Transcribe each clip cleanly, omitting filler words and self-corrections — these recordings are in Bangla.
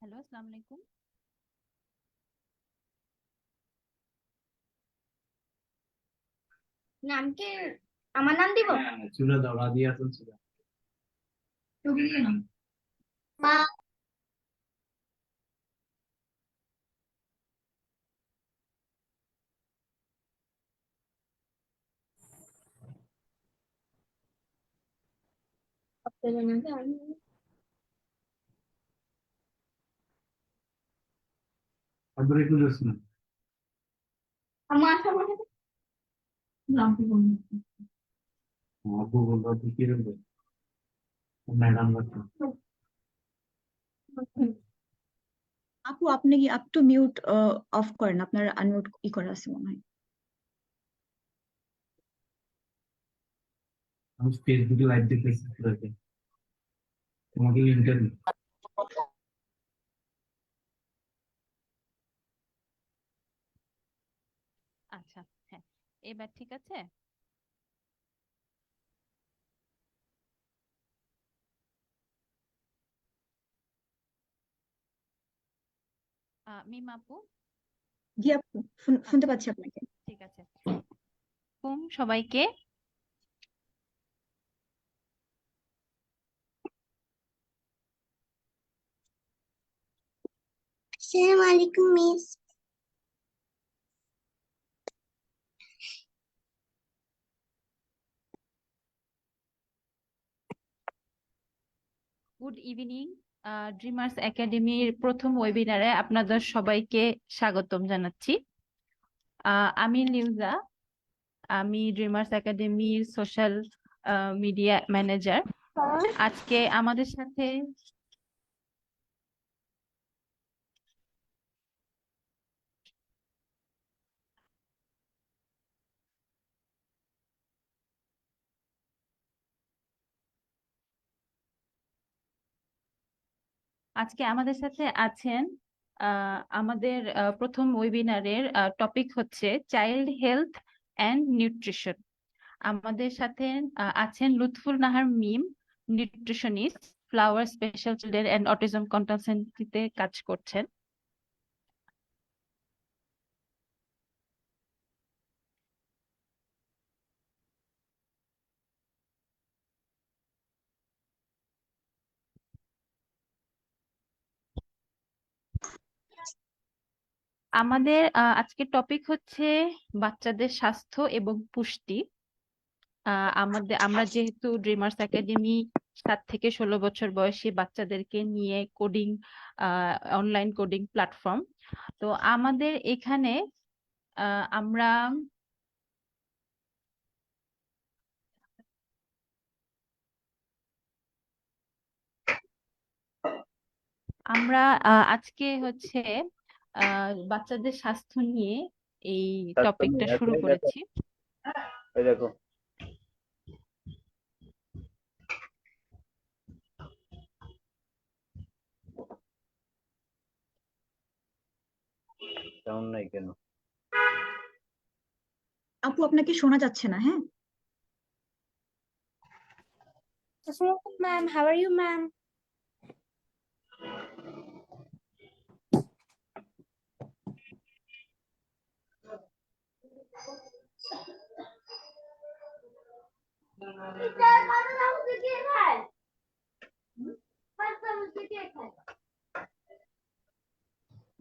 হ্যালো, আসসালামু আলাইকুম। নাম কি? আমার নাম দিব? চুলা দাও, রাধিয়া চলছিল। মা। আপনাদের নাম কি? আব্বুর একটু জোস না। আমার সবার নাম কি বলুন? আব্বু বললো আপনি কি বলবেন? ম্যাডাম বলছেন। আপু, আপনি কি আপ টু মিউট অফ করেন? আপনার আনমিউট করা আছে মনে হয়। আমি ফেসবুকে লাইভ দেখতেছি পুরোকে। তোমাকে লিঙ্কটা দিই। আচ্ছা, হ্যাঁ, এবার ঠিক আছে। মিম আপু, জি আপু, শুনতে আচ্ছা, পাচ্ছি আপনাকে। ঠিক আছে। সবাইকে আসসালামু আলাইকুম মিস। Good evening. ড্রিমার্স একাডেমির প্রথম ওয়েবিনারে আপনাদের সবাইকে স্বাগতম জানাচ্ছি। আমি লিউজা, আমি ড্রিমার্স একাডেমির সোশ্যাল মিডিয়া ম্যানেজার। আজকে আমাদের সাথে আছেন আমাদের প্রথম ওয়েবিনারের টপিক হচ্ছে চাইল্ড হেলথ অ্যান্ড নিউট্রিশন। আমাদের সাথে আছেন Lutful Nahar Mim, nutritionist, flower special children and autism কনসালটেন্সিতে কাজ করছেন। আমাদের আজকের টপিক হচ্ছে বাচ্চাদের স্বাস্থ্য এবং পুষ্টি। আমরা যেহেতু ড্রিমার্স একাডেমি 7 থেকে 16 বছর বয়সী বাচ্চাদেরকে নিয়ে কোডিং, অনলাইন কোডিং প্ল্যাটফর্ম। তো আমাদের এখানে আমরা আজকে হচ্ছে বাচ্চাদের স্বাস্থ্য নিয়ে এই টপিকটা শুরু করেছি। দেখো সাউন্ড নাই কেন? আপু আপনাকে শোনা যাচ্ছে না, হ্যাঁ? Assalamualaikum, ma'am. How are you, ma'am?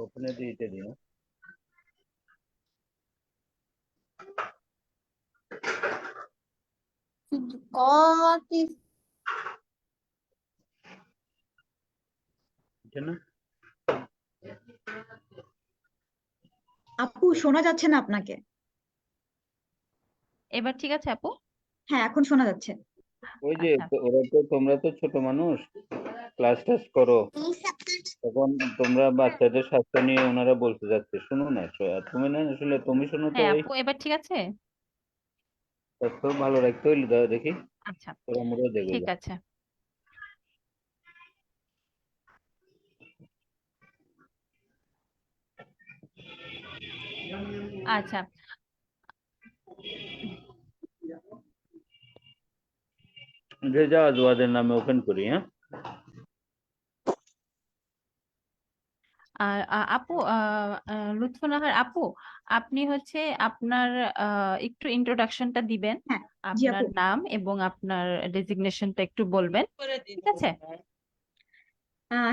ওখানে দিতে দিন। God is না আপু শোনা যাচ্ছে না আপনাকে। এবার ঠিক আছে আপু? হ্যাঁ, এখন শোনা যাচ্ছে। ওই যে আচ্ছা তোমরা তো ছোট মানুষ, ক্লাস টাস করো, তখন তোমরা বাচ্চাদের স্বাস্থ্য নিয়ে ওনারা বলতে যাচ্ছে, শুনো না? তুমি না আসলে তুমি শোনো তো। হ্যাঁ ওই আপু, এবার ঠিক আছে? স্বাস্থ্য ভালো রাখতে হইলে দেখি আচ্ছা তোরা মোরা ঠিক দেখো। আছে। আচ্ছা রেজা আজওয়াদের নামে ওপেন করি। হ্যাঁ, আর আপু লুৎফুন্নাহার আপু, আপনি হচ্ছে আপনার একটু ইন্ট্রোডাকশনটা দিবেন, হ্যাঁ, জি আপনার আপু। নাম এবং আপনার ডেজিগনেশনটা একটু বলবেন, ঠিক আছে?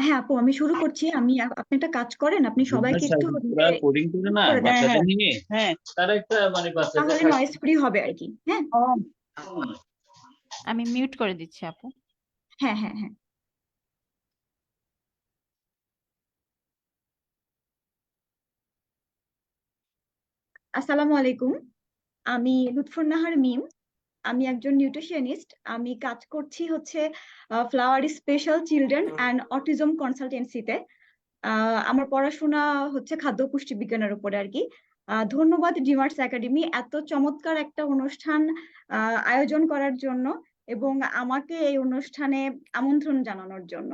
হ্যাঁ আপু, আমি শুরু করছি। আপনি একটা কাজ করেন, আপনি সবাইকে একটু কোডিং করে না করে দেন, বাচ্চাদের নিয়ে। হ্যাঁ, তারা একটা মানে বাচ্চাদের তাহলে নয়েজ ফ্রি হবে আর কি। হ্যাঁ আমি মিউট করে দিচ্ছি আপু। হ্যাঁ হ্যাঁ হ্যাঁ। আসসালামু আলাইকুম। আমি লুৎফুন্নাহার মিম। আমি একজন নিউট্রিশনিস্ট। আমি কাজ করছি হচ্ছে flower special children and autism কনসালটেন্সিতে। আমার পড়াশোনা হচ্ছে খাদ্য পুষ্টি বিজ্ঞানের উপরে আর কি। ধন্যবাদ ডিমার্স একাডেমি এত চমৎকার একটা অনুষ্ঠান আয়োজন করার জন্য এবং আমাকে এই অনুষ্ঠানে আমন্ত্রণ জানানোর জন্য।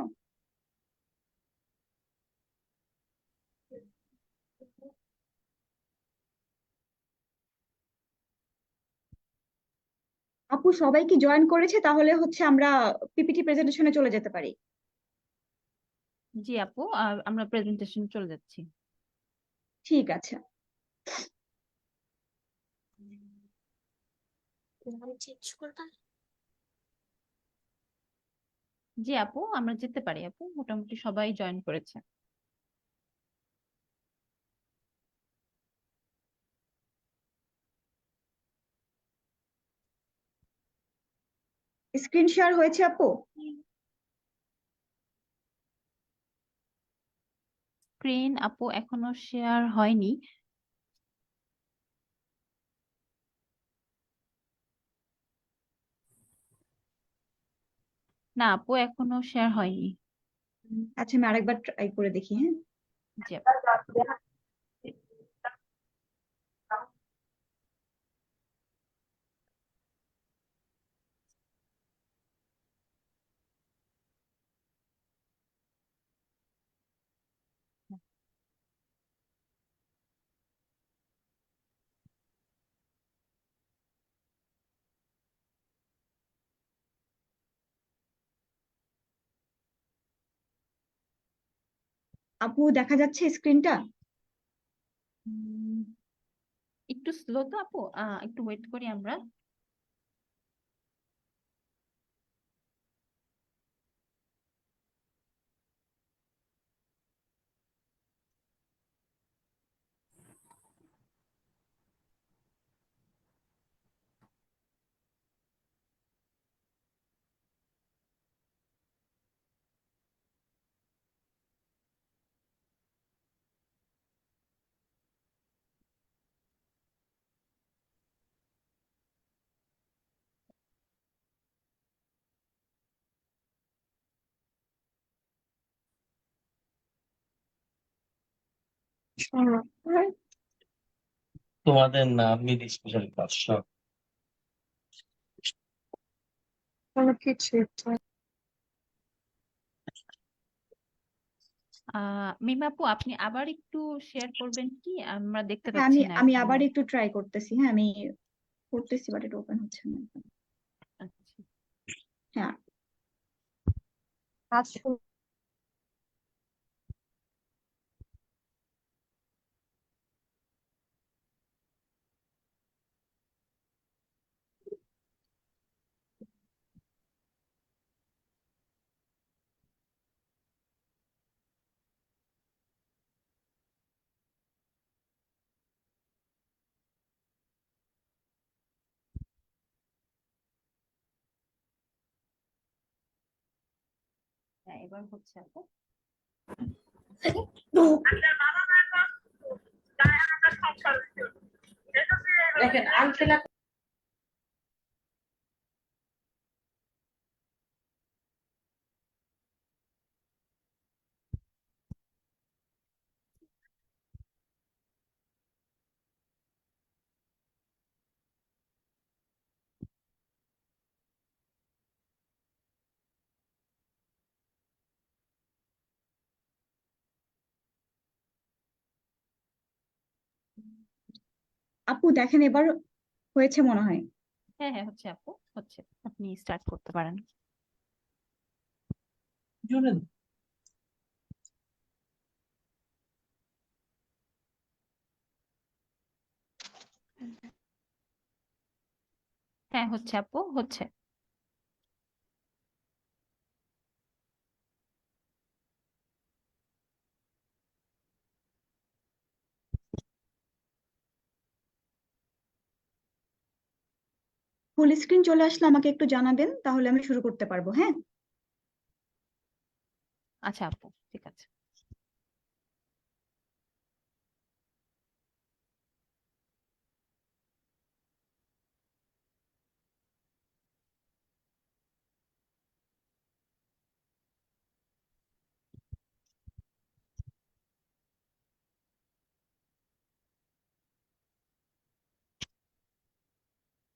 আপু সবাই কি জয়েন করেছে? তাহলে হচ্ছে আমরা পিপিটি প্রেজেন্টেশনে চলে যেতে পারি। জি আপু, আমরা প্রেজেন্টেশন চলে যাচ্ছি। ঠিক আছে। জি আপু, আমরা যেতে পারি আপু, মোটামুটি সবাই জয়েন করেছে। স্ক্রিন শেয়ার হয়েছে আপু? স্ক্রিন আপু এখনো শেয়ার হয়নি। না আপু, এখনো শেয়ার হয়নি। আচ্ছা, আমি আরেকবার ট্রাই করে দেখি। হ্যাঁ জি আপু। আপু, দেখা যাচ্ছে স্ক্রিনটা? উম, একটু স্লো তো আপু, একটু ওয়েট করি আমরা। তোমাদের না মিড স্পেশাল ক্লাস সব কোনো কিছু মিম আপু, আপনি আবার একটু শেয়ার করবেন কি? আমরা দেখতে হ্যাঁ, পাচ্ছি আমি না আমি এখনো। আবার একটু ট্রাই করতেছি। হ্যাঁ, আমি করতেছি, বাট এটা ওপেন হচ্ছে না। আচ্ছা। হ্যাঁ, কাজ শুরু। হ্যাঁ, এবার হচ্ছে আপু। দেখেন আঙ্কেল আপু দেখেন, এবার হয়েছে মনে হয়। হ্যাঁ হ্যাঁ, হচ্ছে আপু, হচ্ছে। আপনি স্টার্ট করতে পারেন। জোরে হ্যাঁ, হচ্ছে আপু, হচ্ছে। ফুল স্ক্রিন চলে আসলে আমাকে একটু জানাবেন, তাহলে আমি শুরু করতে পারবো। হ্যাঁ, আচ্ছা আপু, ঠিক আছে।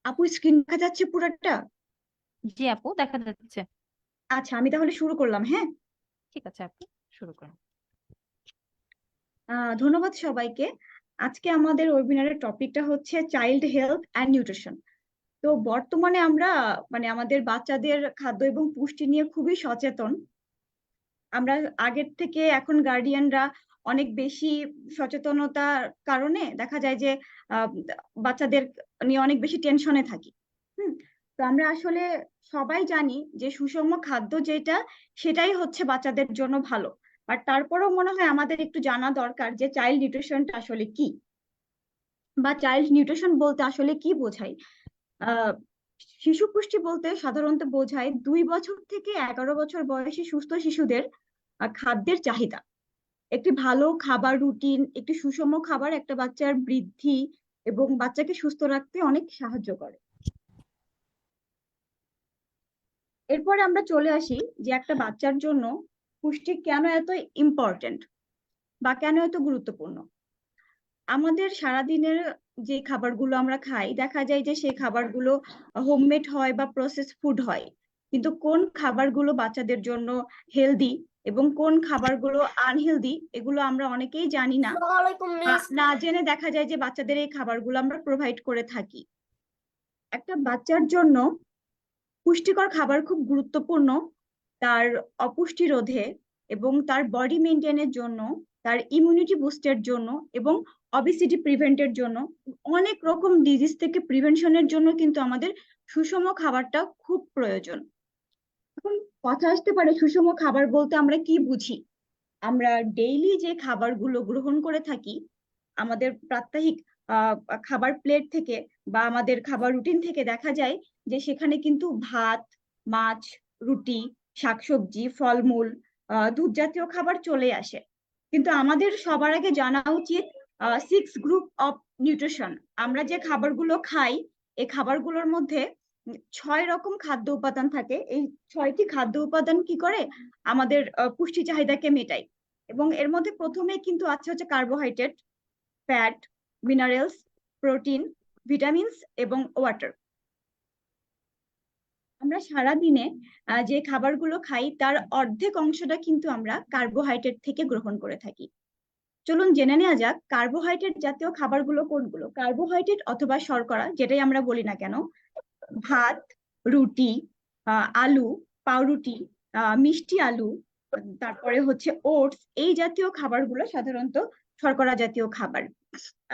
আপু স্ক্রিন দেখা যাচ্ছে পুরোটা? জি আপু, দেখা যাচ্ছে। আচ্ছা, আমি তাহলে শুরু করলাম। হ্যাঁ, ঠিক আছে আপু, শুরু করুন। ধন্যবাদ সবাইকে। আজকে আমাদের ওয়েবিনারের টপিকটা হচ্ছে চাইল্ড হেলথ অ্যান্ড নিউট্রিশন। তো বর্তমানে আমরা মানে আমাদের বাচ্চাদের খাদ্য এবং পুষ্টি নিয়ে খুবই সচেতন। আমরা আগের থেকে এখন গার্ডিয়ানরা অনেক বেশি সচেতনতার কারণে দেখা যায় যে আহ, বাচ্চাদের নিয়ে অনেক বেশি টেনশনে থাকি। হুম। তো আমরা আসলে সবাই জানি যে সুষম খাদ্য যেটা, সেটাই হচ্ছে বাচ্চাদের জন্য ভালো। বাট তারপরেও মনে হয় আমাদের একটু জানা দরকার যে চাইল্ড নিউট্রিশনটা আসলে কি, বা চাইল্ড নিউট্রিশন বলতে আসলে কি বোঝায়। আহ শিশু পুষ্টি বলতে সাধারণত বোঝায় 2 বছর থেকে 11 বছর বয়সী সুস্থ শিশুদের খাদ্যের চাহিদা। একটি ভালো খাবার রুটিন, একটি সুষম খাবার একটা বাচ্চার বৃদ্ধি এবং বাচ্চাকে সুস্থ রাখতে অনেক সাহায্য করে। এরপরে আমরা চলে আসি যে একটা বাচ্চার জন্য পুষ্টি কেন এত ইম্পর্টেন্ট বা কেন এত গুরুত্বপূর্ণ। আমাদের সারাদিনের যে খাবারগুলো আমরা খাই, দেখা যায় যে সেই খাবারগুলো হোমমেড হয় বা প্রসেস ফুড হয়, কিন্তু কোন খাবারগুলো বাচ্চাদের জন্য হেলদি এবং কোন খাবারগুলো আনহেলদি, এগুলো আমরা অনেকেই জানি না। আসসালামাইকুম মিস। না জেনে দেখা যায় যে বাচ্চাদের এই খাবারগুলো আমরা প্রোভাইড করে থাকি। একটা বাচ্চার জন্য পুষ্টিকর খাবার খুব গুরুত্বপূর্ণ তার অপুষ্টি রোধে এবং তার বডি মেনটেনের জন্য, তার ইমিউনিটি বুস্টের জন্য এবং অবেসিটি প্রিভেন্টের জন্য। অনেক রকম ডিজিজ থেকে প্রিভেনশনের জন্য কিন্তু আমাদের সুষম খাবারটা খুব প্রয়োজন। এখন কথা আসতে পারে সুষম খাবার বলতে আমরা কি বুঝি। আমরা ডেইলি যে খাবারগুলো গ্রহণ করে থাকি, আমাদের প্রাত্যহিক আহ খাবার প্লেট থেকে বা আমাদের খাবার রুটিন থেকে দেখা যায় যে সেখানে কিন্তু ভাত, মাছ, রুটি, শাকসবজি, ফলমূল, দুধ জাতীয় খাবার চলে আসে। কিন্তু আমাদের সবার আগে জানা উচিত 6 গ্রুপ অফ নিউট্রিশন। আমরা যে খাবারগুলো খাই, এই খাবারগুলোর মধ্যে 6 রকম খাদ্য উপাদান থাকে। এই 6টি খাদ্য উপাদান কি করে আমাদের পুষ্টি চাহিদাকে মেটায়। এবং এর মধ্যে প্রথমেই কিন্তু আছে হচ্ছে carbohydrate, fat, minerals, protein, vitamins এবং ওয়াটার। আমরা সারাদিনে যে খাবারগুলো খাই তার অর্ধেক অংশটা কিন্তু আমরা কার্বোহাইড্রেট থেকে গ্রহণ করে থাকি। চলুন জেনে নেওয়া যাক কার্বোহাইড্রেট জাতীয় খাবারগুলো কোনগুলো। কার্বোহাইড্রেট অথবা শর্করা যেটাই আমরা বলি না কেন, ভাত, রুটি, আলু, পাউরুটি, মিষ্টি আলু, তারপরে হচ্ছে ওটস, এই জাতীয় খাবারগুলো সাধারণত শর্করা জাতীয় খাবার।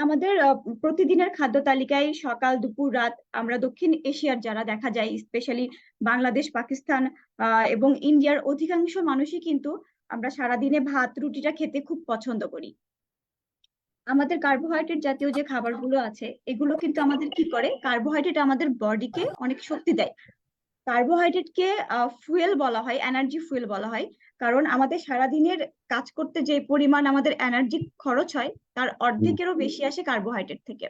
আমাদের প্রতিদিনের খাদ্য তালিকায় সকাল, দুপুর, রাত আমরা দক্ষিণ এশিয়ার যারা দেখা যায়, স্পেশালি বাংলাদেশ, পাকিস্তান এবং ইন্ডিয়ার অধিকাংশ মানুষই কিন্তু আমরা সারাদিনে ভাত, রুটিটা খেতে খুব পছন্দ করি। আমাদের কার্বোহাইড্রেট জাতীয় যে খাবারগুলো আছে এগুলো কিন্তু আমাদের কি করে, কার্বোহাইড্রেট আমাদের বডিকে অনেক শক্তি দেয়। কার্বোহাইড্রেটকে ফুয়েল বলা হয়, এনার্জি ফুয়েল বলা হয়, কারণ আমাদের সারাদিনের কাজ করতে যে পরিমাণ আমাদের এনার্জি খরচ হয় তার অর্ধেকেরও বেশি আসে কার্বোহাইড্রেট থেকে।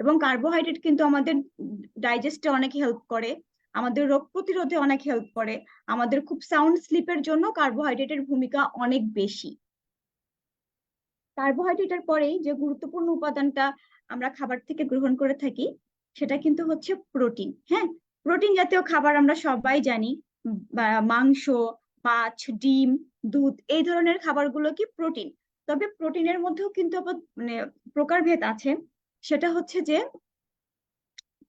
এবং কার্বোহাইড্রেট কিন্তু আমাদের ডাইজেস্টে অনেক হেল্প করে, আমাদের রোগ প্রতিরোধে অনেক হেল্প করে, আমাদের খুব সাউন্ড স্লিপের জন্য কার্বোহাইড্রেটের ভূমিকা অনেক বেশি। কার্বোহাইড্রেটের পরেই যে গুরুত্বপূর্ণ উপাদানটা আমরা খাবার থেকে গ্রহণ করে থাকি সেটা কিন্তু হচ্ছে প্রোটিন। হ্যাঁ, প্রোটিন জাতীয় খাবার আমরা সবাই জানি, মাংস, মাছ, ডিম, দুধ, এই ধরনের খাবারগুলো কি প্রোটিন। তবে প্রোটিনের মধ্যেও কিন্তু মানে প্রকারভেদ আছে। সেটা হচ্ছে যে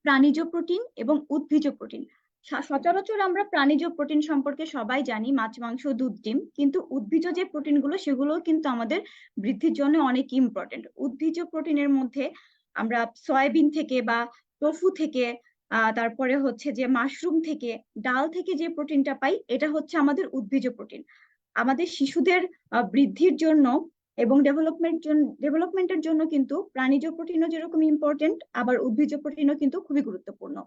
প্রাণীজ প্রোটিন এবং উদ্ভিজ প্রোটিন। সচরাচর আমরা প্রাণীজ প্রোটিন সম্পর্কে সবাই জানি, মাছ, মাংস, দুধ, ডিম, কিন্তু উদ্ভিজ যে প্রোটিনগুলো সেগুলো কিন্তু আমাদের বৃদ্ধির জন্য অনেক ইম্পর্টেন্ট। উদ্ভিজ প্রোটিনের মধ্যে আমরা সয়াবিন থেকে বা টোফু থেকে, তারপরে হচ্ছে যে মাশরুম থেকে, ডাল থেকে যে প্রোটিনটা পাই এটা হচ্ছে আমাদের উদ্ভিজ প্রোটিন। আমাদের শিশুদের বৃদ্ধির জন্য এবং ডেভেলপমেন্টের জন্য কিন্তু প্রাণীজ প্রোটিনও যেরকম ইম্পর্টেন্ট, আবার উদ্ভিজ প্রোটিনও কিন্তু খুবই গুরুত্বপূর্ণ।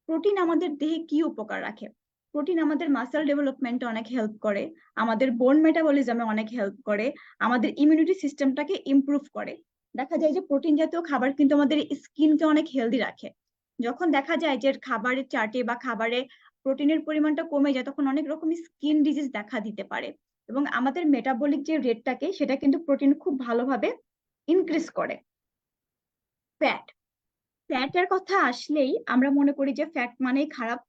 প্রোটিন আমাদের দেহে কি উপকার রাখে? প্রোটিন আমাদের মাসেল ডেভেলপমেন্টে অনেক হেল্প করে, আমাদের বোন মেটাবলিজমে অনেক হেল্প করে, আমাদের ইমিউনিটি সিস্টেমটাকে ইমপ্রুভ করে। দেখা যায় যে প্রোটিন জাতীয় খাবার কিন্তু আমাদের স্কিনকে অনেক হেলদি রাখে। যখন দেখা যায় যে খাবারের চার্টে বা খাবারে প্রোটিনের পরিমাণটা কমে যায় তখন অনেক রকম স্কিন ডিজিজ দেখা দিতে পারে। এবং আমাদের মেটাবলিক যে রেটটাকে সেটা কিন্তু প্রোটিন খুব ভালোভাবে ইনক্রিজ করে। ফ্যাট, ফ্যাটের কথা আসলেই আমরা মনে করি যে ফ্যাট মানেই খারাপ,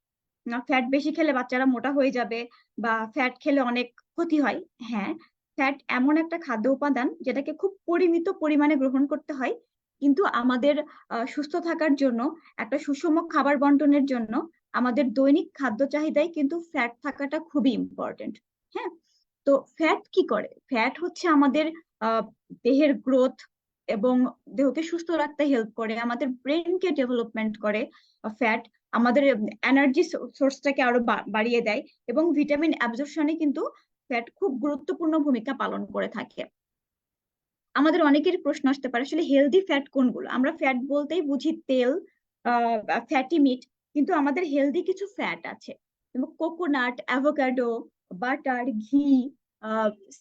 না ফ্যাট বেশি খেলে বাচ্চারা মোটা হয়ে যাবে বা ফ্যাট খেলে অনেক ক্ষতি হয়। হ্যাঁ, ফ্যাট এমন একটা খাদ্য উপাদান যেটাকে খুব পরিমিত পরিমাণে গ্রহণ করতে হয়, কিন্তু আমাদের সুস্থ থাকার জন্য, একটা সুষম খাবার বন্টনের জন্য আমাদের দৈনিক খাদ্য চাহিদায় কিন্তু ফ্যাট থাকাটা খুবই ইম্পর্টেন্ট। হ্যাঁ, তো ফ্যাট কি করে? ফ্যাট হচ্ছে আমাদের দেহের গ্রোথ এবং দেহকে সুস্থ রাখতে হেল্প করে, আমাদের ব্রেনকে ডেভেলপমেন্ট করে। ফ্যাট আমাদের এনার্জি সোর্সটাকে আরো বাড়িয়ে দেয় এবং ভিটামিন অ্যাবজর্পশনে কিন্তু ফ্যাট খুব গুরুত্বপূর্ণ ভূমিকা পালন করে থাকে। আমাদের অনেকেরই প্রশ্ন আসতে পারে আসলে হেলদি ফ্যাট কোনগুলো? আমরা ফ্যাট বলতেই বুঝি তেল, ফ্যাটি মিট, কিন্তু আমাদের হেলদি কিছু ফ্যাট আছে, যেমন কোকোনাট, অ্যাভোকাডো, বাটার, ঘি,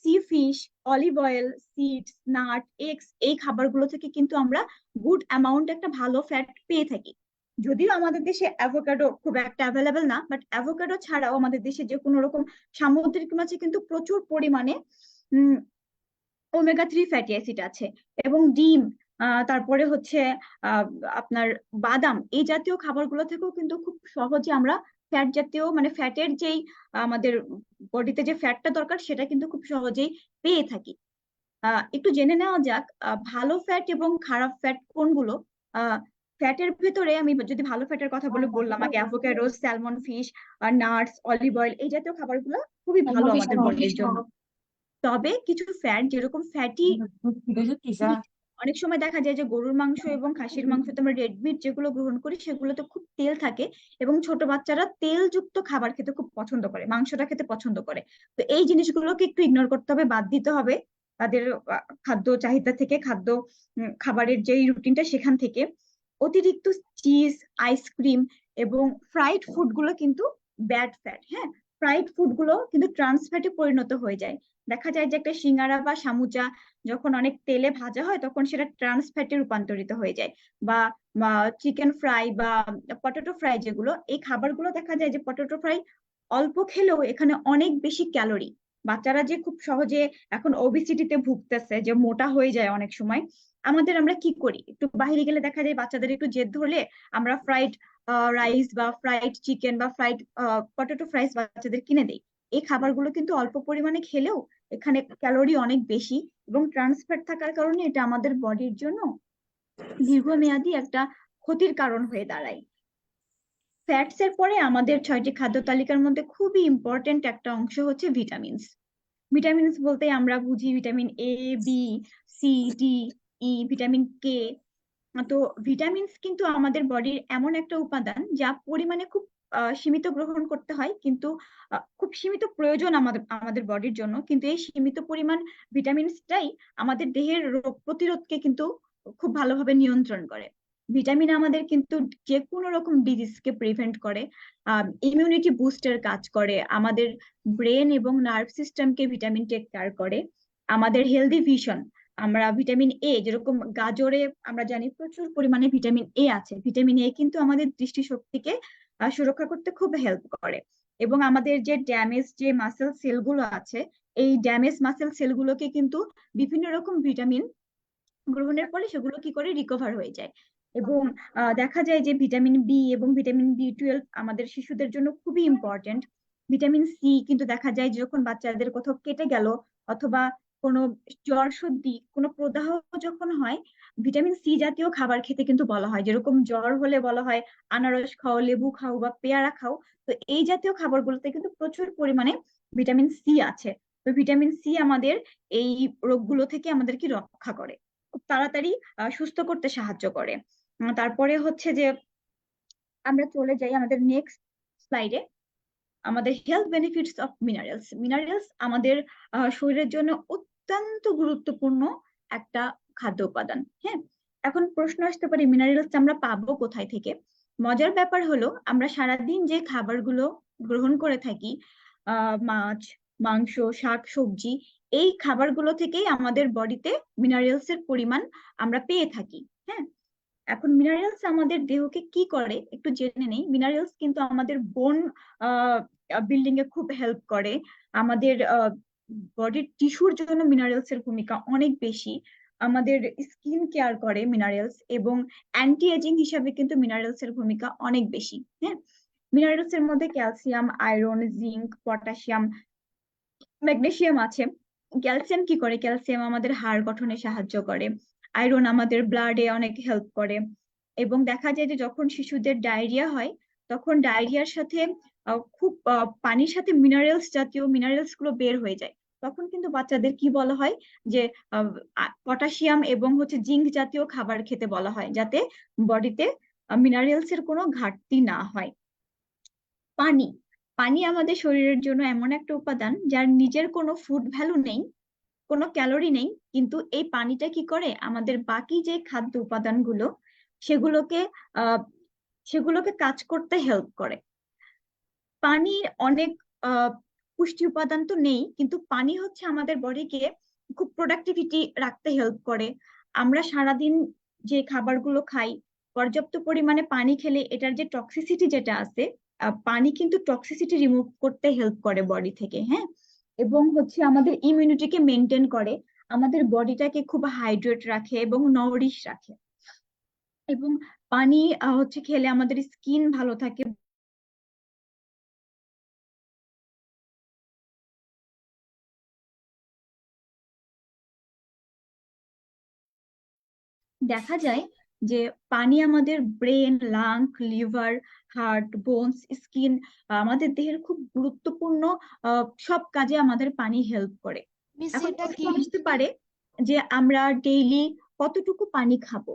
C fish, olive oil, seeds, nut, eggs, এই খাবারগুলো থেকে কিন্তু আমরা গুড অ্যামাউন্ট একটা ভালো ফ্যাট পেয়ে থাকি। যদিও আমাদের দেশে অ্যাভোকাডো খুব একটা অ্যাভেলেবেল না, বাট অ্যাভোকাডো ছাড়াও আমাদের দেশে যে কোনো রকম সামুদ্রিক মাছে কিন্তু প্রচুর পরিমাণে ওমেগা 3 ফ্যাটি অ্যাসিড আছে। এবং ডিম, তারপরে হচ্ছে আপনার বাদাম, এই জাতীয় খাবারগুলো থেকেও কিন্তু খুব সহজে আমরা ফ্যাট জাতীয় মানে ফ্যাটের যেই আমাদের বডিতে যে ফ্যাটটা দরকার সেটা কিন্তু খুব সহজেই পেয়ে থাকি। একটু জেনে নেওয়া যাক ভালো ফ্যাট এবং খারাপ ফ্যাট কোনগুলো। ফ্যাটের ভেতরে আমি যদি ভালো ফ্যাটের কথা বললাম আগে, avocado, salmon fish, nuts, olive oil, এই জাতীয় খাবারগুলো খুবই ভালো আমাদের বডির জন্য। তবে কিছু ফ্যাট যেরকম ফ্যাটি, অনেক সময় দেখা যায় যে গরুর মাংস এবং খাসির মাংসতে আমরা রেড মিট যেগুলো গ্রহণ করি সেগুলোতে খুব তেল থাকে এবং ছোট বাচ্চারা তেলযুক্ত খাবার খেতে খুব পছন্দ করে, মাংসটা খেতে পছন্দ করে। তো এই জিনিসগুলোকে একটু ইগনোর করতে হবে, বাদ দিতে হবে তাদের খাদ্য চাহিদা থেকে, খাবারের যেই রুটিনটা সেখান থেকে। অতিরিক্ত চিজ, আইসক্রিম এবং ফ্রাইড ফুড গুলো কিন্তু ব্যাড ফ্যাট। হ্যাঁ, ফ্রাইড ফুড গুলো কিন্তু ট্রান্স ফ্যাটে পরিণত হয়ে যায়। দেখা যায় যে একটা সিঙ্গারা বা সামুচা যখন অনেক তেলে ভাজা হয় তখন সেটা ট্রান্স ফ্যাটে রূপান্তরিত হয়ে যায়। বা চিকেন ফ্রাই বা পটেটো ফ্রাই, যেগুলো এই খাবারগুলো দেখা যায় যে পটেটো ফ্রাই অল্প খেলেও এখানে অনেক বেশি ক্যালোরি, বাচ্চারা যে খুব সহজে এখন ওবেসিটিতে ভুগতেছে, যে মোটা হয়ে যায় অনেক সময়, আমরা কি করি, একটু বাইরে গেলে দেখা যায় বাচ্চাদের একটু জেদ ধরলে আমরা ফ্রাইড রাইস বা ফ্রাইড চিকেন বা ফ্রাইড পটেটো ফ্রাইস বাচ্চাদের কিনে দেই। এই খাবারগুলো কিন্তু অল্প পরিমাণে খেলেও এখানে ক্যালোরি অনেক বেশি, এবং ট্রান্সফ্যাট থাকার কারণে এটা আমাদের বডির জন্য দীর্ঘমেয়াদী একটা ক্ষতির কারণ হয়ে দাঁড়ায়। ফ্যাটস এর পরে আমাদের 6টি খাদ্য তালিকার মধ্যে খুবই ইম্পর্টেন্ট একটা অংশ হচ্ছে ভিটামিনস। ভিটামিনস বলতে আমরা বুঝি vitamin A, B, C, D, E, vitamin K. তো ভিটামিনস কিন্তু আমাদের বডির এমন একটা উপাদান যা পরিমাণে খুব সীমিত গ্রহণ করতে হয়, কিন্তু খুব সীমিত প্রয়োজন আমাদের আমাদের বডির জন্য, কিন্তু এই সীমিত পরিমাণ ভিটামিনসটাই আমাদের দেহের রোগ প্রতিরোধকে কিন্তু খুব ভালোভাবে নিয়ন্ত্রণ করে। ভিটামিন আমাদের কিন্তু যে কোনো রকম ডিজিজকে প্রিভেন্ট করে, ইমিউনিটি বুস্টের কাজ করে, আমাদের ব্রেন এবং নার্ভ সিস্টেমকে ভিটামিন টেক কেয়ার করে, আমাদের হেলদি ভিশন, আমরা ভিটামিন এ যেরকম গাজরে আমরা জানি প্রচুর পরিমাণে ভিটামিন এ আছে, ভিটামিন এ কিন্তু আমাদের দৃষ্টিশক্তিকে সুরক্ষা করতে খুব হেল্প করে। এবং আমাদের যে ড্যামেজ যে মাসেল সেলগুলো আছে, এই ড্যামেজ মাসেল সেলগুলোকে কিন্তু বিভিন্ন রকম ভিটামিন গ্রহণের ফলে সেগুলো কি করে রিকভার হয়ে যায়। এবং দেখা যায় যে ভিটামিন বি এবং ভিটামিন বি 12 আমাদের শিশুদের জন্য খুবই ইম্পর্টেন্ট। ভিটামিন সি কিন্তু দেখা যায় যে যখন বাচ্চাদের কোথাও কেটে গেল অথবা কোনো জ্বর সর্দি কোনো প্রদাহ যখন হয়, ভিটামিন সি জাতীয় খাবার খেতে কিন্তু বলা হয়, যেরকম জ্বর হলে বলা হয় আনারস খাও, লেবু খাও বা পেয়ারা খাও। তো এই জাতীয় খাবারগুলোতে কিন্তু প্রচুর পরিমাণে ভিটামিন সি আছে। তো ভিটামিন সি আমাদের এই রোগগুলো থেকে আমাদেরকে রক্ষা করে, খুব তাড়াতাড়ি সুস্থ করতে সাহায্য করে। তারপরে হচ্ছে যে আমরা চলে যাই আমাদের নেক্সট স্লাইডে, আমাদের health benefits of minerals. Minerals আমাদের শরীরের জন্য অত্যন্ত গুরুত্বপূর্ণ একটা খাদ্য উপাদান। হ্যাঁ, এখন প্রশ্ন আসতে পারে মিনারেলস আমরা পাবো কোথায় থেকে। মজার ব্যাপার হলো আমরা সারাদিন যে খাবারগুলো গ্রহণ করে থাকি, মাছ, মাংস, শাক, সবজি, এই খাবারগুলো থেকেই আমাদের বডিতে মিনারেলস এর পরিমাণ আমরা পেয়ে থাকি। হ্যাঁ, এখন মিনারেলস আমাদের দেহকে কি করে একটু জেনে নেই। মিনারেলস কিন্তু আমাদের বোন বিল্ডিং এ খুব হেল্প করে, আমাদের বডির টিস্যুর জন্য মিনারেলস এর ভূমিকা অনেক বেশি, আমাদের স্কিন কেয়ার করে মিনারেলস, এবং অ্যান্টি এজিং হিসাবে কিন্তু মিনারেলস এর ভূমিকা অনেক বেশি। হ্যাঁ, মিনারেলস এর মধ্যে calcium, iron, zinc, potassium, magnesium আছে। ক্যালসিয়াম কি করে, ক্যালসিয়াম আমাদের হাড় গঠনে সাহায্য করে, আয়রন আমাদের ব্লাডে অনেক হেল্প করে। এবং দেখা যায় যে যখন শিশুদের ডায়রিয়া হয় তখন ডায়রিয়ার সাথে খুব পানির সাথে মিনারেলস জাতীয় মিনারেলস গুলো বের হয়ে যায়, তখন কিন্তু বাচ্চাদের কি বলা হয় যে পটাশিয়াম এবং হচ্ছে জিঙ্ক জাতীয় খাবার খেতে বলা হয়, যাতে বডিতে মিনারেলস এর কোনো ঘাটতি না হয়। পানি, পানি আমাদের শরীরের জন্য এমন একটা উপাদান যার নিজের কোনো ফুড ভ্যালু নেই, কোনো ক্যালোরি নেই, কিন্তু এই পানিটা কি করে আমাদের বাকি যে খাদ্য উপাদানগুলো সেগুলোকে আহ সেগুলোকে কাজ করতে হেল্প করে। পানির অনেক পুষ্টি উপাদান তো নেই, কিন্তু পানি হচ্ছে আমাদের বডিকে খুব প্রোডাক্টিভিটি রাখতে হেল্প করে। আমরা সারাদিন যে খাবারগুলো খাই, পর্যাপ্ত পরিমাণে পানি খেলে এটার যে টক্সিসিটি যেটা আছে, পানি কিন্তু টক্সিসিটি রিমুভ করতে হেল্প করে বডি থেকে। হ্যাঁ, এবং হচ্ছে আমাদের ইমিউনিটিকে মেনটেন করে, আমাদের বডিটাকে খুব হাইড্রেট রাখে এবং নরিশ রাখে। এবং পানি হচ্ছে খেলে আমাদের স্কিন ভালো থাকে। দেখা যায় যে পানি আমাদের brain, lung, liver, heart, bones, skin, আমাদের দেহের খুব গুরুত্বপূর্ণ সব কাজে আমাদের পানি হেল্প করে। মিস এখন এটা প্রশ্ন কি? আসতে পারে যে আমরা ডেইলি কতটুকু পানি খাবো।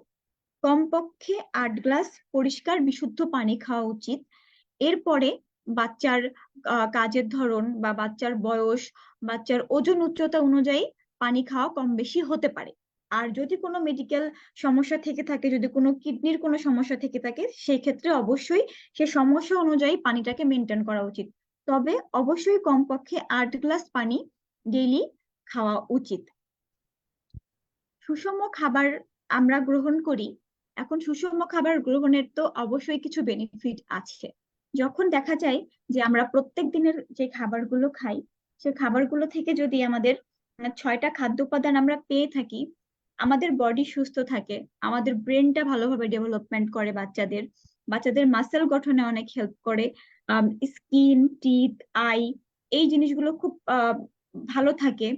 কমপক্ষে 8 গ্লাস পরিষ্কার বিশুদ্ধ পানি খাওয়া উচিত। এরপরে বাচ্চার কাজের ধরন বা বাচ্চার বয়স, বাচ্চার ওজন উচ্চতা অনুযায়ী পানি খাওয়া কম বেশি হতে পারে। আর যদি কোনো মেডিকেল সমস্যা থেকে থাকে, যদি কোনো কিডনির কোনো সমস্যা থেকে থাকে, সেই ক্ষেত্রে অবশ্যই সে সমস্যা অনুযায়ী পানিটাকে মেনটেন করা উচিত। তবে অবশ্যই কমপক্ষে 8 গ্লাস পানি ডেইলি খাওয়া উচিত। সুষম খাবার আমরা গ্রহণ করি, এখন সুষম খাবার গ্রহণের তো অবশ্যই কিছু বেনিফিট আছে। যখন দেখা যায় যে আমরা প্রত্যেক দিনের যে খাবারগুলো খাই সে খাবারগুলো থেকে যদি আমাদের 6টা খাদ্য উপাদান আমরা পেয়ে থাকি, আমাদের বডি সুস্থ থাকে, আমাদের ব্রেনটা ভালোভাবে ডেভেলপমেন্ট করে, বাচ্চাদের মাসেল গঠনে অনেক হেল্প করে, স্কিন, টিথ, আই এই জিনিসগুলো খুব ভালো থাকে,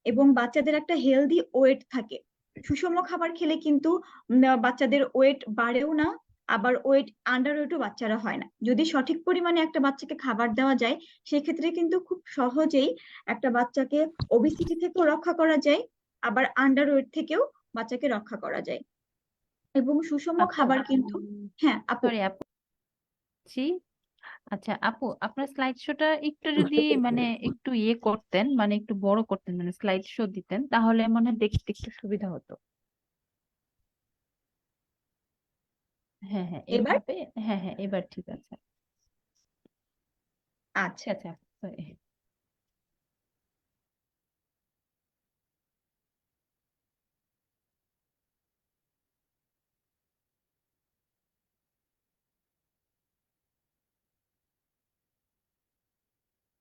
এবং বাচ্চাদের একটা হেলদি ওয়েট থাকে। সুষম খাবার খেলে কিন্তু বাচ্চাদের ওয়েট বাড়েও না, আবার ওয়েট আন্ডার ওয়েটও বাচ্চারা হয় না। যদি সঠিক পরিমাণে একটা বাচ্চাকে খাবার দেওয়া যায়, সেক্ষেত্রে কিন্তু খুব সহজেই একটা বাচ্চাকে ওবিসিটি থেকেও রক্ষা করা যায়, আবার আন্ডার ওয়েট থেকেও বাচ্চাকে রক্ষা করা যায়। এবং সুষম আপু খাবার কিন্তু, হ্যাঁ আপু, সরি আপু জি, আচ্ছা আপু, আপনার স্লাইড শোটা একটু যদি মানে একটু ইয়ে করতেন, মানে একটু বড় করতেন, মানে স্লাইড শো দিতেন, তাহলে মানে দেখতে একটু সুবিধা হতো। হ্যাঁ হ্যাঁ এবার এভাবে, হ্যাঁ হ্যাঁ এবার ঠিক আছে। আচ্ছা, আচ্ছা sorry।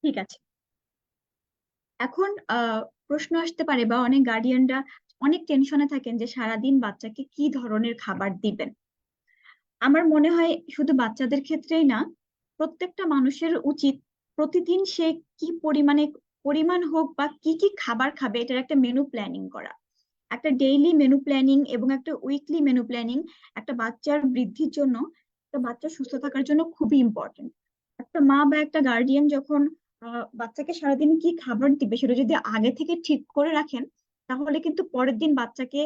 ঠিক আছে। এখন প্রশ্ন আসতে পারে, বা অনেক গার্ডিয়ানরা অনেক টেনশনে থাকেন যে সারাদিন বাচ্চাকে কি ধরনের খাবার দিবেন। আমার মনে হয় শুধু বাচ্চাদের ক্ষেত্রেই না, প্রত্যেকটা মানুষের উচিত প্রতিদিন সে কি পরিমাণ হোক বা কি কি খাবার খাবে, এটার একটা মেনু প্ল্যানিং করা। একটা ডেইলি মেনু প্ল্যানিং এবং একটা উইকলি মেনু প্ল্যানিং একটা বাচ্চার বৃদ্ধির জন্য, একটা বাচ্চার সুস্থ থাকার জন্য খুবই ইম্পর্টেন্ট। একটা মা বা একটা গার্ডিয়ান যখন বাচ্চাকে সারাদিন কি খাবার দিবে সেটা যদি আগে থেকে ঠিক করে রাখেন, তাহলে কিন্তু পরের দিন বাচ্চাকে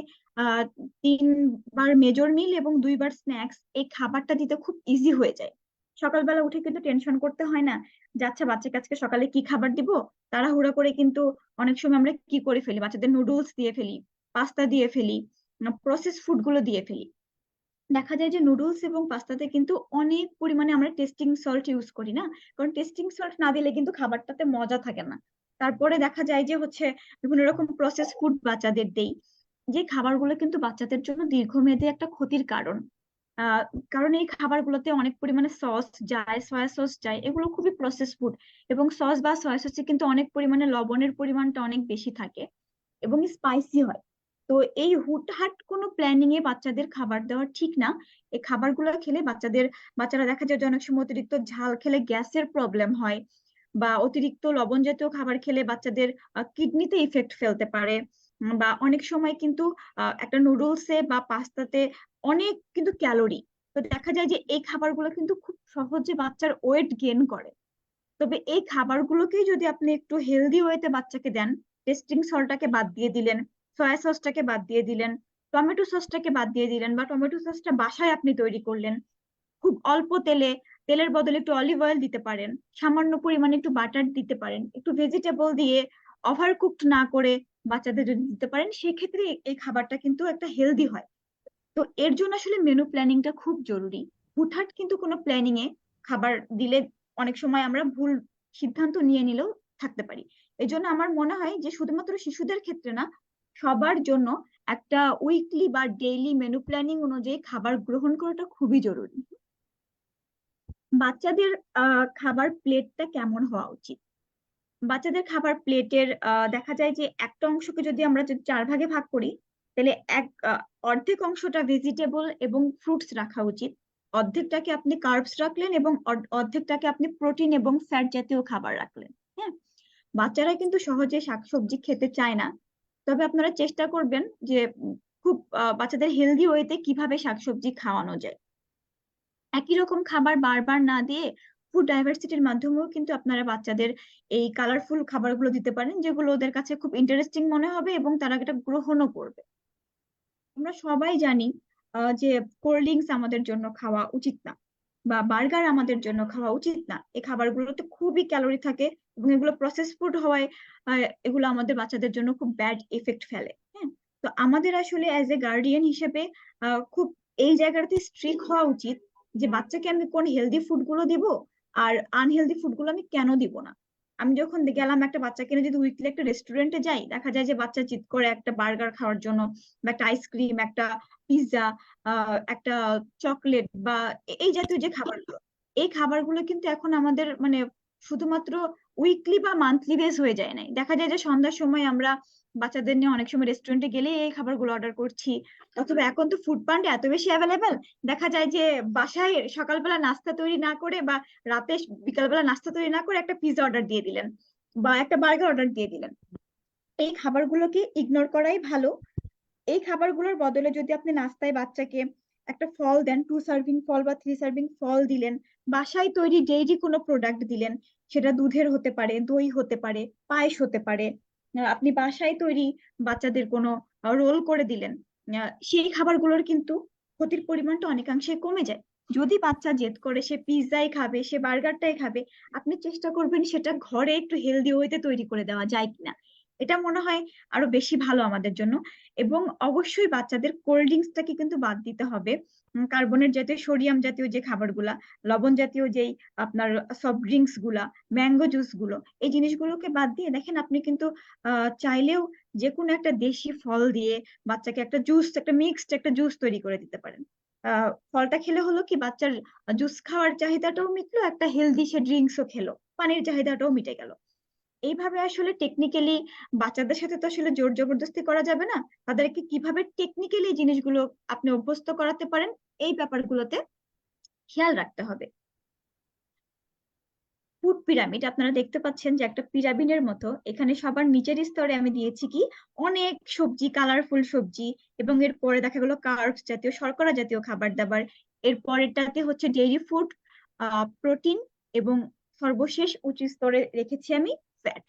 3বার মেজর মিল এবং 2বার স্ন্যাক্স এই খাবারটা দিতে খুব ইজি হয়ে যায়। সকালবেলা উঠে কিন্তু টেনশন করতে হয় না যে আচ্ছা বাচ্চাকে আজকে সকালে কি খাবার দিব। তাড়াহুড়া করে কিন্তু অনেক সময় আমরা কি করে ফেলি, বাচ্চাদের নুডলস দিয়ে ফেলি, পাস্তা দিয়ে ফেলি, প্রসেস ফুড গুলো দিয়ে ফেলি। দেখা যায় যে নুডলস এবং পাস্তাতে কিন্তু অনেক পরিমাণে আমরা টেস্টিং সল্ট ইউজ করি না, কারণ টেস্টিং সল্ট না দিলে কিন্তু খাবারটাতে মজা থাকে না। তারপরে দেখা যায় যে বিভিন্ন রকম প্রসেস ফুড বাচ্চাদের দেই, যে খাবারগুলো কিন্তু বাচ্চাদের জন্য দীর্ঘমেয়াদী একটা ক্ষতির কারণ। আহ কারণ এই খাবারগুলোতে অনেক পরিমাণে সস যায়, সয়া সস যায়, এগুলো খুবই প্রসেস ফুড, এবং সস বা সয়া সসে কিন্তু অনেক পরিমাণে লবণের পরিমাণটা অনেক বেশি থাকে এবং স্পাইসি হয়। তো এই হুটহাট কোনো প্ল্যানিং এ বাচ্চাদের খাবার দেওয়া ঠিক না। এই খাবারগুলো খেলে বাচ্চারা দেখা যায় যে অনেক সময় অতিরিক্ত ঝাল খেলে গ্যাসের প্রবলেম হয়, বা অতিরিক্ত লবণ জাতীয় খাবার খেলে বাচ্চাদের কিডনিতে ইফেক্ট ফেলতে পারে। বা অনেক সময় কিন্তু একটা নুডলসে বা পাস্তাতে অনেক কিন্তু ক্যালোরি। তো দেখা যায় যে এই খাবারগুলো কিন্তু খুব সহজে বাচ্চার ওয়েট গেইন করে। তবে এই খাবারগুলোকেই যদি আপনি একটু হেলদি ওয়েতে বাচ্চাকে দেন, টেস্টিং সল্টটাকে বাদ দিয়ে দিলেন, সয়া সসটাকে বাদ দিয়ে দিলেন, টমেটো সসটাকে বাদ দিয়ে দিলেন, বা টমেটো সসটা বাসায় আপনি তৈরি করলেন খুব অল্প তেলে, তেলের বদলে একটু অলিভ অয়েল দিতে পারেন, সামান্য পরিমাণে একটু বাটার দিতে পারেন, একটু ভেজিটেবল দিয়ে ওভার কুকড না করে বাচ্চাদের যদি দিতে পারেন, সেক্ষেত্রে এই খাবারটা কিন্তু একটা হেলদি হয়। তো এর জন্য আসলে মেনু প্ল্যানিংটা খুব জরুরি। হুটহাট কিন্তু কোনো প্ল্যানিং এ খাবার দিলে অনেক সময় আমরা ভুল সিদ্ধান্ত নিয়ে নিলেও থাকতে পারি। এই জন্য আমার মনে হয় যে শুধুমাত্র শিশুদের ক্ষেত্রে না, সবার জন্য একটা উইকলি বা ডেইলি মেনু প্ল্যানিং অনুযায়ী খাবার গ্রহণ করাটা খুবই জরুরি। বাচ্চাদের খাবার প্লেটটা কেমন হওয়া উচিত? বাচ্চাদের খাবার প্লেটের দেখা যায় যে একটা অংশকে যদি আমরা 4 ভাগে ভাগ করি, তাহলে অর্ধেক অংশটা ভেজিটেবল এবং ফ্রুটস রাখা উচিত, অর্ধেকটাকে আপনি কার্বস রাখলেন, এবং অর্ধেকটাকে আপনি প্রোটিন এবং ফ্যাট জাতীয় খাবার রাখলেন। হ্যাঁ, বাচ্চারা কিন্তু সহজে শাকসবজি খেতে চায় না। তবে আপনারা চেষ্টা করবেন যে খুব বাচ্চাদের হেলদি ওয়েতে কিভাবে শাকসবজি খাওয়ানো যায়। একই রকম খাবার বারবার না দিয়ে ফুড ডাইভার্সিটির মাধ্যমেও কিন্তু আপনারা বাচ্চাদের এই কালারফুল খাবারগুলো দিতে পারেন, যেগুলো ওদের কাছে খুব ইন্টারেস্টিং মনে হবে এবং তারা এটা গ্রহণও করবে। আমরা সবাই জানি যে কোল্ড ড্রিঙ্কস আমাদের জন্য খাওয়া উচিত না, বা বার্গার আমাদের জন্য খাওয়া উচিত না। এই খাবারগুলোতে খুবই ক্যালোরি থাকে, এবং এগুলো প্রসেস ফুড হওয়ায় এগুলো আমাদের বাচ্চাদের জন্য খুব ব্যাড এফেক্ট ফেলে। হ্যাঁ, তো আমাদের আসলে অ্যাজ এ গার্ডিয়ান হিসেবে খুব এই জায়গাটাতে স্ট্রিক্ট হওয়া উচিত যে বাচ্চাকে আমি কোন হেলদি ফুড গুলো দিব আর আনহেলদি ফুড গুলো আমি কেন দিব না। আমি যখন গেলাম একটা বাচ্চাকে নিয়ে, যদি উইকলি একটা রেস্টুরেন্টে যাই, দেখা যায় যে বাচ্চা জিদ করে একটা বার্গার খাওয়ার জন্য, বা একটা আইসক্রিম, একটা পিৎজা, একটা চকলেট, বা এই জাতীয় যে খাবারগুলো, এই খাবারগুলো কিন্তু এখন আমাদের মানে শুধুমাত্র উইকলি বা মান্থলি বেস হয়ে যায় নাই। দেখা যায় যে সন্ধ্যার সময় আমরা বাচ্চাদের নিয়ে অনেক সময় রেস্টুরেন্টে গেলে এই খাবারগুলো অর্ডার করছি, অথবা এখন তো ফুড পান্ডে এত বেশি অ্যাভেলেবেল, দেখা যায় যে বাসায় সকালবেলা নাস্তা তৈরি না করে বা রাতে বিকালবেলা নাস্তা তৈরি না করে একটা পিৎজা অর্ডার দিয়ে দিলেন বা একটা বার্গার অর্ডার দিয়ে দিলেন। এই খাবারগুলোকে ইগনোর করাই ভালো। এই খাবারগুলোর বদলে যদি আপনি নাস্তায় বাচ্চাকে একটা ফল দেন, 2 সার্ভিং ফল বা 3 সার্ভিং ফল দিলেন, বাসায় তৈরি ডেইরি কোনো প্রোডাক্ট দিলেন, সেটা দুধের হতে পারে, দই হতে পারে, পায়েস হতে পারে, আপনি বাসায় তৈরি বাচ্চাদের কোনো রোল করে দিলেন, সেই খাবারগুলোর কিন্তু ক্ষতির পরিমাণটা অনেকাংশে কমে যায়। যদি বাচ্চা জেদ করে সে পিৎজাই খাবে, সে বার্গারটাই খাবে, আপনি চেষ্টা করবেন সেটা ঘরে একটু হেলদি ওয়েতে তৈরি করে দেওয়া যায় কিনা। এটা মনে হয় আরো বেশি ভালো আমাদের জন্য। এবং অবশ্যই বাচ্চাদের কোল্ড ড্রিঙ্কসটাকে কিন্তু বাদ দিতে হবে। কার্বনেট জাতীয়, সোডিয়াম জাতীয় যে খাবারগুলা, লবণ জাতীয় যেই আপনার সফট ড্রিঙ্কস গুলা, ম্যাঙ্গো জুস গুলো, এই জিনিসগুলোকে বাদ দিয়ে দেখেন আপনি কিন্তু চাইলেও যে কোনো একটা দেশি ফল দিয়ে বাচ্চাকে একটা জুস, একটা মিক্সড একটা জুস তৈরি করে দিতে পারেন। ফলটা খেলে হলো কি, বাচ্চার জুস খাওয়ার চাহিদাটাও মিটলো, একটা হেলদি সে ড্রিঙ্কসও খেলো, পানির চাহিদাটাও মিটে গেল। এইভাবে আসলে টেকনিক্যালি বাচ্চাদের সাথে তো আসলে জোর জবরদস্তি করা যাবে না, তাদেরকে কিভাবে টেকনিক্যালি জিনিসগুলো আপনি অভ্যস্ত করাতে পারেন এই ব্যাপারগুলোতে খেয়াল রাখতে হবে। ফুড পিরামিড আপনারা দেখতে পাচ্ছেন যে একটা পিরামিডের মতো, এখানে সবার নিচের স্তরে আমি দিয়েছি কি অনেক সবজি, কালারফুল সবজি, এবং এর পরে দেখা গেলো কার্বস জাতীয়, শর্করা জাতীয় খাবার দাবার, এর পরেরটাতে হচ্ছে ডেইরি ফুড, প্রোটিন, এবং সর্বশেষ উঁচু স্তরে রেখেছি আমি ফ্যাট।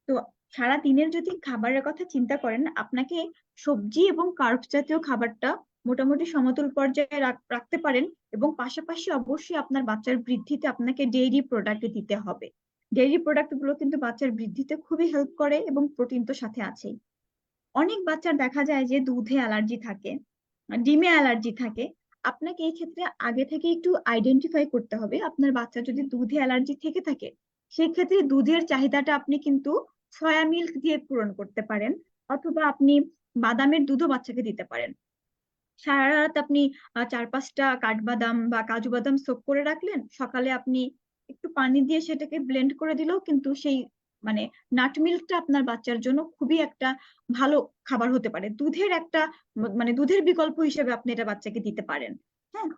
তো সারা দিনের যদি খাবারের কথা চিন্তা করেন, আপনাকে সবজি এবং কার্বস জাতীয় খাবারটা মোটামুটি সমতুল পর্যায়ে রাখতে পারেন, এবং পাশাপাশি অবশ্যই আপনার বাচ্চার বৃদ্ধিতে আপনাকে ডেইরি প্রোডাক্ট দিতে হবে। ডেইরি প্রোডাক্ট গুলো কিন্তু বাচ্চার বৃদ্ধিতে খুবই হেল্প করে, এবং প্রোটিন তো সাথে আছেই। অনেক বাচ্চার দেখা যায় যে দুধে অ্যালার্জি থাকে, ডিমে অ্যালার্জি থাকে। আপনাকে এই ক্ষেত্রে আগে থেকে একটু আইডেন্টিফাই করতে হবে আপনার বাচ্চা যদি দুধে অ্যালার্জি থেকে থাকে, সেই ক্ষেত্রে দুধের চাহিদাটা আপনি কিন্তু সয়া মিল্ক দিয়ে পূরণ করতে পারেন, অথবা আপনি বাদামের দুধও বাচ্চাকে দিতে পারেন। সারা রাত আপনি 4-5টা কাঠবাদাম বা কাজু বাদাম সোক করে রাখলেন, সকালে আপনি একটু পানি দিয়ে সেটাকে ব্লেন্ড করে দিলেও কিন্তু সেই মানে নাট মিল্কটা আপনার বাচ্চার জন্য খুবই একটা ভালো খাবার হতে পারে। দুধের একটা মানে দুধের বিকল্প হিসেবে আপনি এটা বাচ্চাকে দিতে পারেন। হ্যাঁ,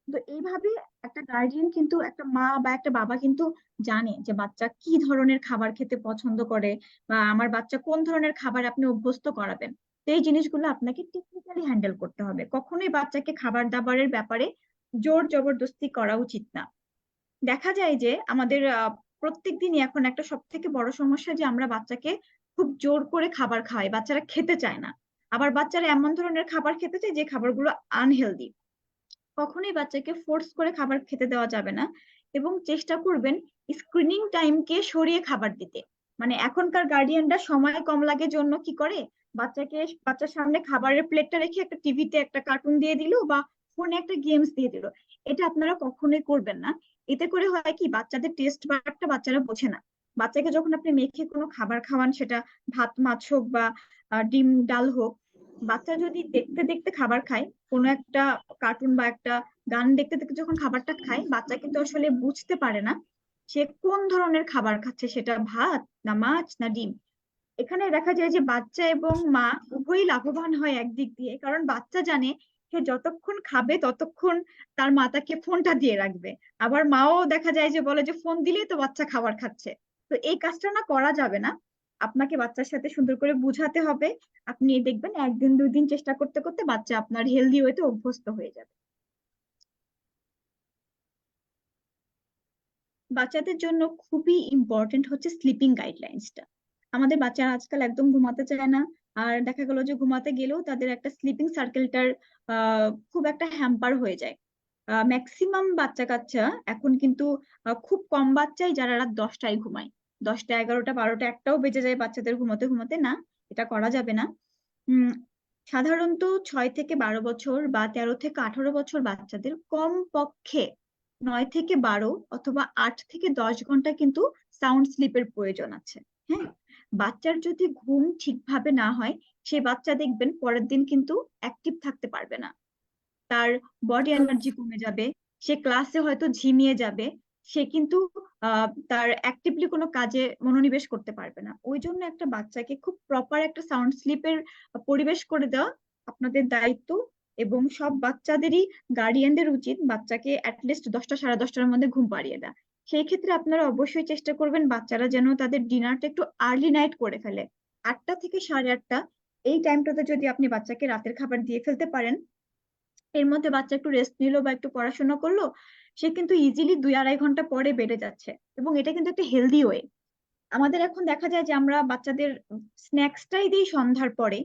তো এইভাবে একটা গার্ডিয়ান কিন্তু, একটা মা বা একটা বাবা কিন্তু জানে যে বাচ্চা কি ধরনের খাবার খেতে পছন্দ করে, বা আমার বাচ্চা কোন ধরনের খাবার আপনি অভ্যস্ত করাবেন। তো এই জিনিসগুলো আপনাকে টেকনিক্যালি হ্যান্ডেল করতে হবে। কখনোই বাচ্চাকে খাবার দাবারের ব্যাপারে জোর জবরদস্তি করা উচিত না। দেখা যায় যে আমাদের প্রত্যেকদিনই এখন একটা সব থেকে বড় সমস্যা যে আমরা বাচ্চাকে খুব জোর করে খাবার খাওয়াই, বাচ্চারা খেতে চায় না। আবার বাচ্চারা এমন ধরনের খাবার খেতে চায় যে খাবারগুলো আনহেলদি। কখনোই বাচ্চাকে ফোর্স করে খাবার খেতে দেওয়া যাবে না, এবং চেষ্টা করবেন স্ক্রিনিং টাইমকে সরিয়ে খাবার দিতে। মানে এখনকার গার্ডিয়ানরা সময় কম লাগে জন্য কি করে, বাচ্চার সামনে খাবারের প্লেটটা রেখে একটা টিভিতে একটা কার্টুন দিয়ে দিল বা ফোনে একটা গেমস দিয়ে দিল। এটা আপনারা কখনোই করবেন না। এতে করে হয় কি, বাচ্চাদের টেস্ট বারটা বাচ্চারা বোঝে না। বাচ্চাকে যখন আপনি মেখে কোনো খাবার খাওয়ান, সেটা ভাত মাছ হোক বা ডিম ডাল হোক, বাচ্চা যদি দেখতে দেখতে খাবার খায়, কোনো একটা কার্টুন বা একটা গান দেখতে দেখতে যখন খাবারটা খায়, বাচ্চা কিন্তু আসলে বুঝতে পারে না সে কোন ধরনের খাবার খাচ্ছে, সেটা ভাত না মাছ না ডিম। এখানে দেখা যায় যে বাচ্চা এবং মা উভয়ই লাভবান হয় একদিক দিয়ে, কারণ বাচ্চা জানে সে যতক্ষণ খাবে ততক্ষণ তার মা তাকে ফোনটা দিয়ে রাখবে। আবার মাও দেখা যায় যে বলে যে ফোন দিলেই তো বাচ্চা খাবার খাচ্ছে। তো এই কাজটা না করা যাবে না। আপনাকে বাচ্চার সাথে সুন্দর করে বুঝাতে হবে। আপনি দেখবেন 1 দিন 2 দিন চেষ্টা করতে করতে বাচ্চা আপনার হেলদি ওয়েতে অভ্যস্ত হয়ে যাবে। বাচ্চাদের জন্য খুবই ইম্পর্টেন্ট হচ্ছে স্লিপিং গাইডলাইন্সটা। আমাদের বাচ্চারা আজকাল একদম ঘুমাতে চায় না, আর দেখা গেল যে ঘুমাতে গেলেও তাদের একটা স্লিপিং সার্কেলটার খুব একটা হ্যাম্পার হয়ে যায়। ম্যাক্সিমাম বাচ্চা কাচ্চা এখন কিন্তু খুব কম বাচ্চাই যারা রাত 10টায় ঘুমায়, 10টা 11টা 12টা 1টাও বেজে যায় বাচ্চাদের ঘুমাতে ঘুমাতে। না, এটা করা যাবে না। সাধারণত 6 থেকে 12 বছর বা 13 থেকে 18 বছর বাচ্চাদের কম পক্ষে 9 থেকে 12 অথবা 8 থেকে 10 ঘন্টা কিন্তু সাউন্ড স্লিপের প্রয়োজন আছে। হ্যাঁ, বাচ্চার যদি ঘুম ঠিকভাবে না হয়, সে বাচ্চা দেখবেন পরের দিন কিন্তু অ্যাক্টিভ থাকতে পারবে না, তার বডি এনার্জি কমে যাবে, সে ক্লাসে হয়তো ঝিমিয়ে যাবে, সে কিন্তু তার অ্যাক্টিভলি কোনো কাজে মনোনিবেশ করতে পারবে না। ওই জন্য একটা বাচ্চাকে খুব প্রপার একটা সাউন্ড স্লিপের পরিবেশ করে দেওয়া আপনাদের দায়িত্ব, এবং সব বাচ্চাদেরই গার্ডিয়ানদের উচিত বাচ্চাকে অ্যাটলিস্ট 10টা 10:30টার মধ্যে ঘুম পাড়িয়ে দেয়। সেই ক্ষেত্রে আপনারা অবশ্যই চেষ্টা করবেন বাচ্চারা যেন তাদের ডিনারটা একটু আর্লি নাইট করে ফেলে। 8টা থেকে 8:30 এই টাইমটাতে যদি আপনি বাচ্চাকে রাতের খাবার দিয়ে ফেলতে পারেন, এর মধ্যে বাচ্চা একটু রেস্ট নিলো বা একটু পড়াশোনা করলো, সে কিন্তু ইজিলি 2-2.5 ঘন্টা পরে বেড়ে যাচ্ছে, এবং এটা কিন্তু একটা হেলদি ওয়ে। আমাদের এখন দেখা যায় যে আমরা বাচ্চাদের স্ন্যাক্সটাই দিই সন্ধ্যার পরে,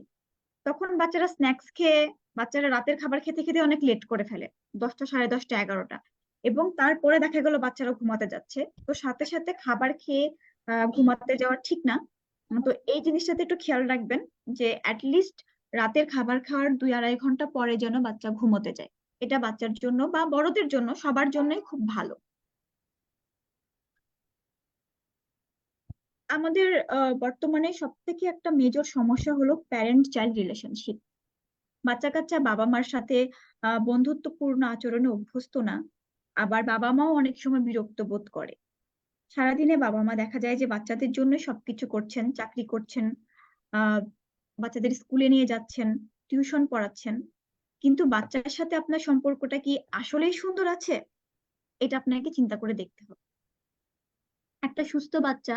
তখন বাচ্চারা স্ন্যাক্স খেয়ে বাচ্চারা রাতের খাবার খেতে খেতে অনেক লেট করে ফেলে, 10টা 10:30 11টা, এবং তারপরে দেখা গেল বাচ্চারা ঘুমাতে যাচ্ছে। তো সাথে সাথে খাবার খেয়ে ঘুমাতে যাওয়া ঠিক না। তো এই জিনিসটাতে একটু খেয়াল রাখবেন যে অ্যাটলিস্ট রাতের খাবার খাওয়ার 2-2.5 ঘন্টা পরে যেন বাচ্চা ঘুমোতে যায়। এটা বাচ্চার জন্য বা বড়দের জন্য সবার জন্যই খুব ভালো। আমাদের বর্তমানে সব থেকে একটা মেজর সমস্যা হলো প্যারেন্ট চাইল্ড রিলেশনশিপ। বাচ্চা কাচ্চা বাবা মার সাথে বন্ধুত্বপূর্ণ আচরণে অভ্যস্ত না, আবার বাবা মাও অনেক সময় বিরক্ত বোধ করে। সারাদিনে বাবা মা দেখা যায় যে বাচ্চাদের জন্য সবকিছু করছেন, চাকরি করছেন, আহ বাচ্চাদের স্কুলে নিয়ে যাচ্ছেন, টিউশন পড়াচ্ছেন, কিন্তু বাচ্চার সাথে আপনার সম্পর্কটা কি আসলেই সুন্দর আছে? এটা আপনাকে চিন্তা করে দেখতে হবে। একটা সুস্থ বাচ্চা,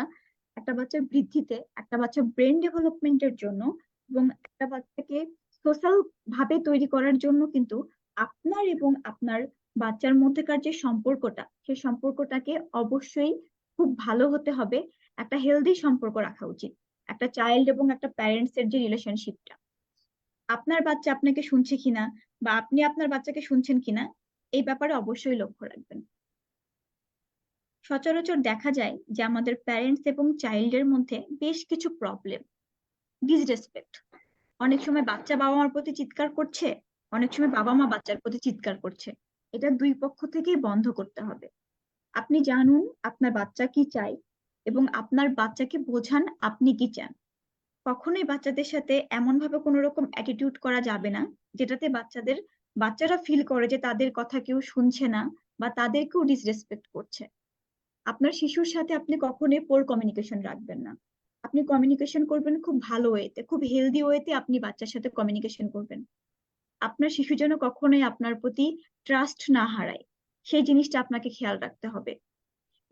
একটা বাচ্চার বৃদ্ধিতে, একটা বাচ্চার ব্রেন ডেভেলপমেন্টের জন্য এবং একটা বাচ্চাকে সোশ্যাল ভাবে তৈরি করার জন্য কিন্তু আপনার এবং আপনার বাচ্চার মধ্যেকার যে সম্পর্কটা, সেই সম্পর্কটাকে অবশ্যই খুব ভালো হতে হবে। একটা হেলদি সম্পর্ক রাখা উচিত একটা চাইল্ড এবং একটা প্যারেন্টস এর যে রিলেশনশিপটা। আপনার বাচ্চা আপনাকে শুনছে কিনা বা আপনি আপনার বাচ্চাকে শুনছেন কিনা, এই ব্যাপারে অবশ্যই লক্ষ্য রাখবেন। সচরাচর দেখা যায় যে আমাদের প্যারেন্টস এবং চাইল্ডের মধ্যে বেশ কিছু প্রবলেম। ডিসরেসপেক্ট, অনেক সময় বাচ্চা বাবা মার প্রতি চিৎকার করছে, অনেক সময় বাবা মা বাচ্চার প্রতি চিৎকার করছে। এটা দুই পক্ষ থেকেই বন্ধ করতে হবে। আপনি জানুন আপনার বাচ্চা কি চায় এবং আপনার বাচ্চাকে বোঝান আপনি কি চান। কখনোই বাচ্চাদের সাথে এমন ভাবে কোনো রকম অ্যাটিটিউড করা যাবে না যেটাতে বাচ্চারা ফিল করে যে তাদের কথা কেউ শুনছে না বা তাদেরকেও ডিসরেসপেক্ট করছে। আপনার শিশুর সাথে আপনি কখনোই পোর কমিউনিকেশন রাখবেন না। আপনি কমিউনিকেশন করবেন খুব ভালো ওয়েতে, খুব হেলদি ওয়েতে আপনি বাচ্চার সাথে কমিউনিকেশন করবেন। আপনার শিশু যেন কখনোই আপনার প্রতি ট্রাস্ট না হারায়, সেই জিনিসটা আপনাকে খেয়াল রাখতে হবে।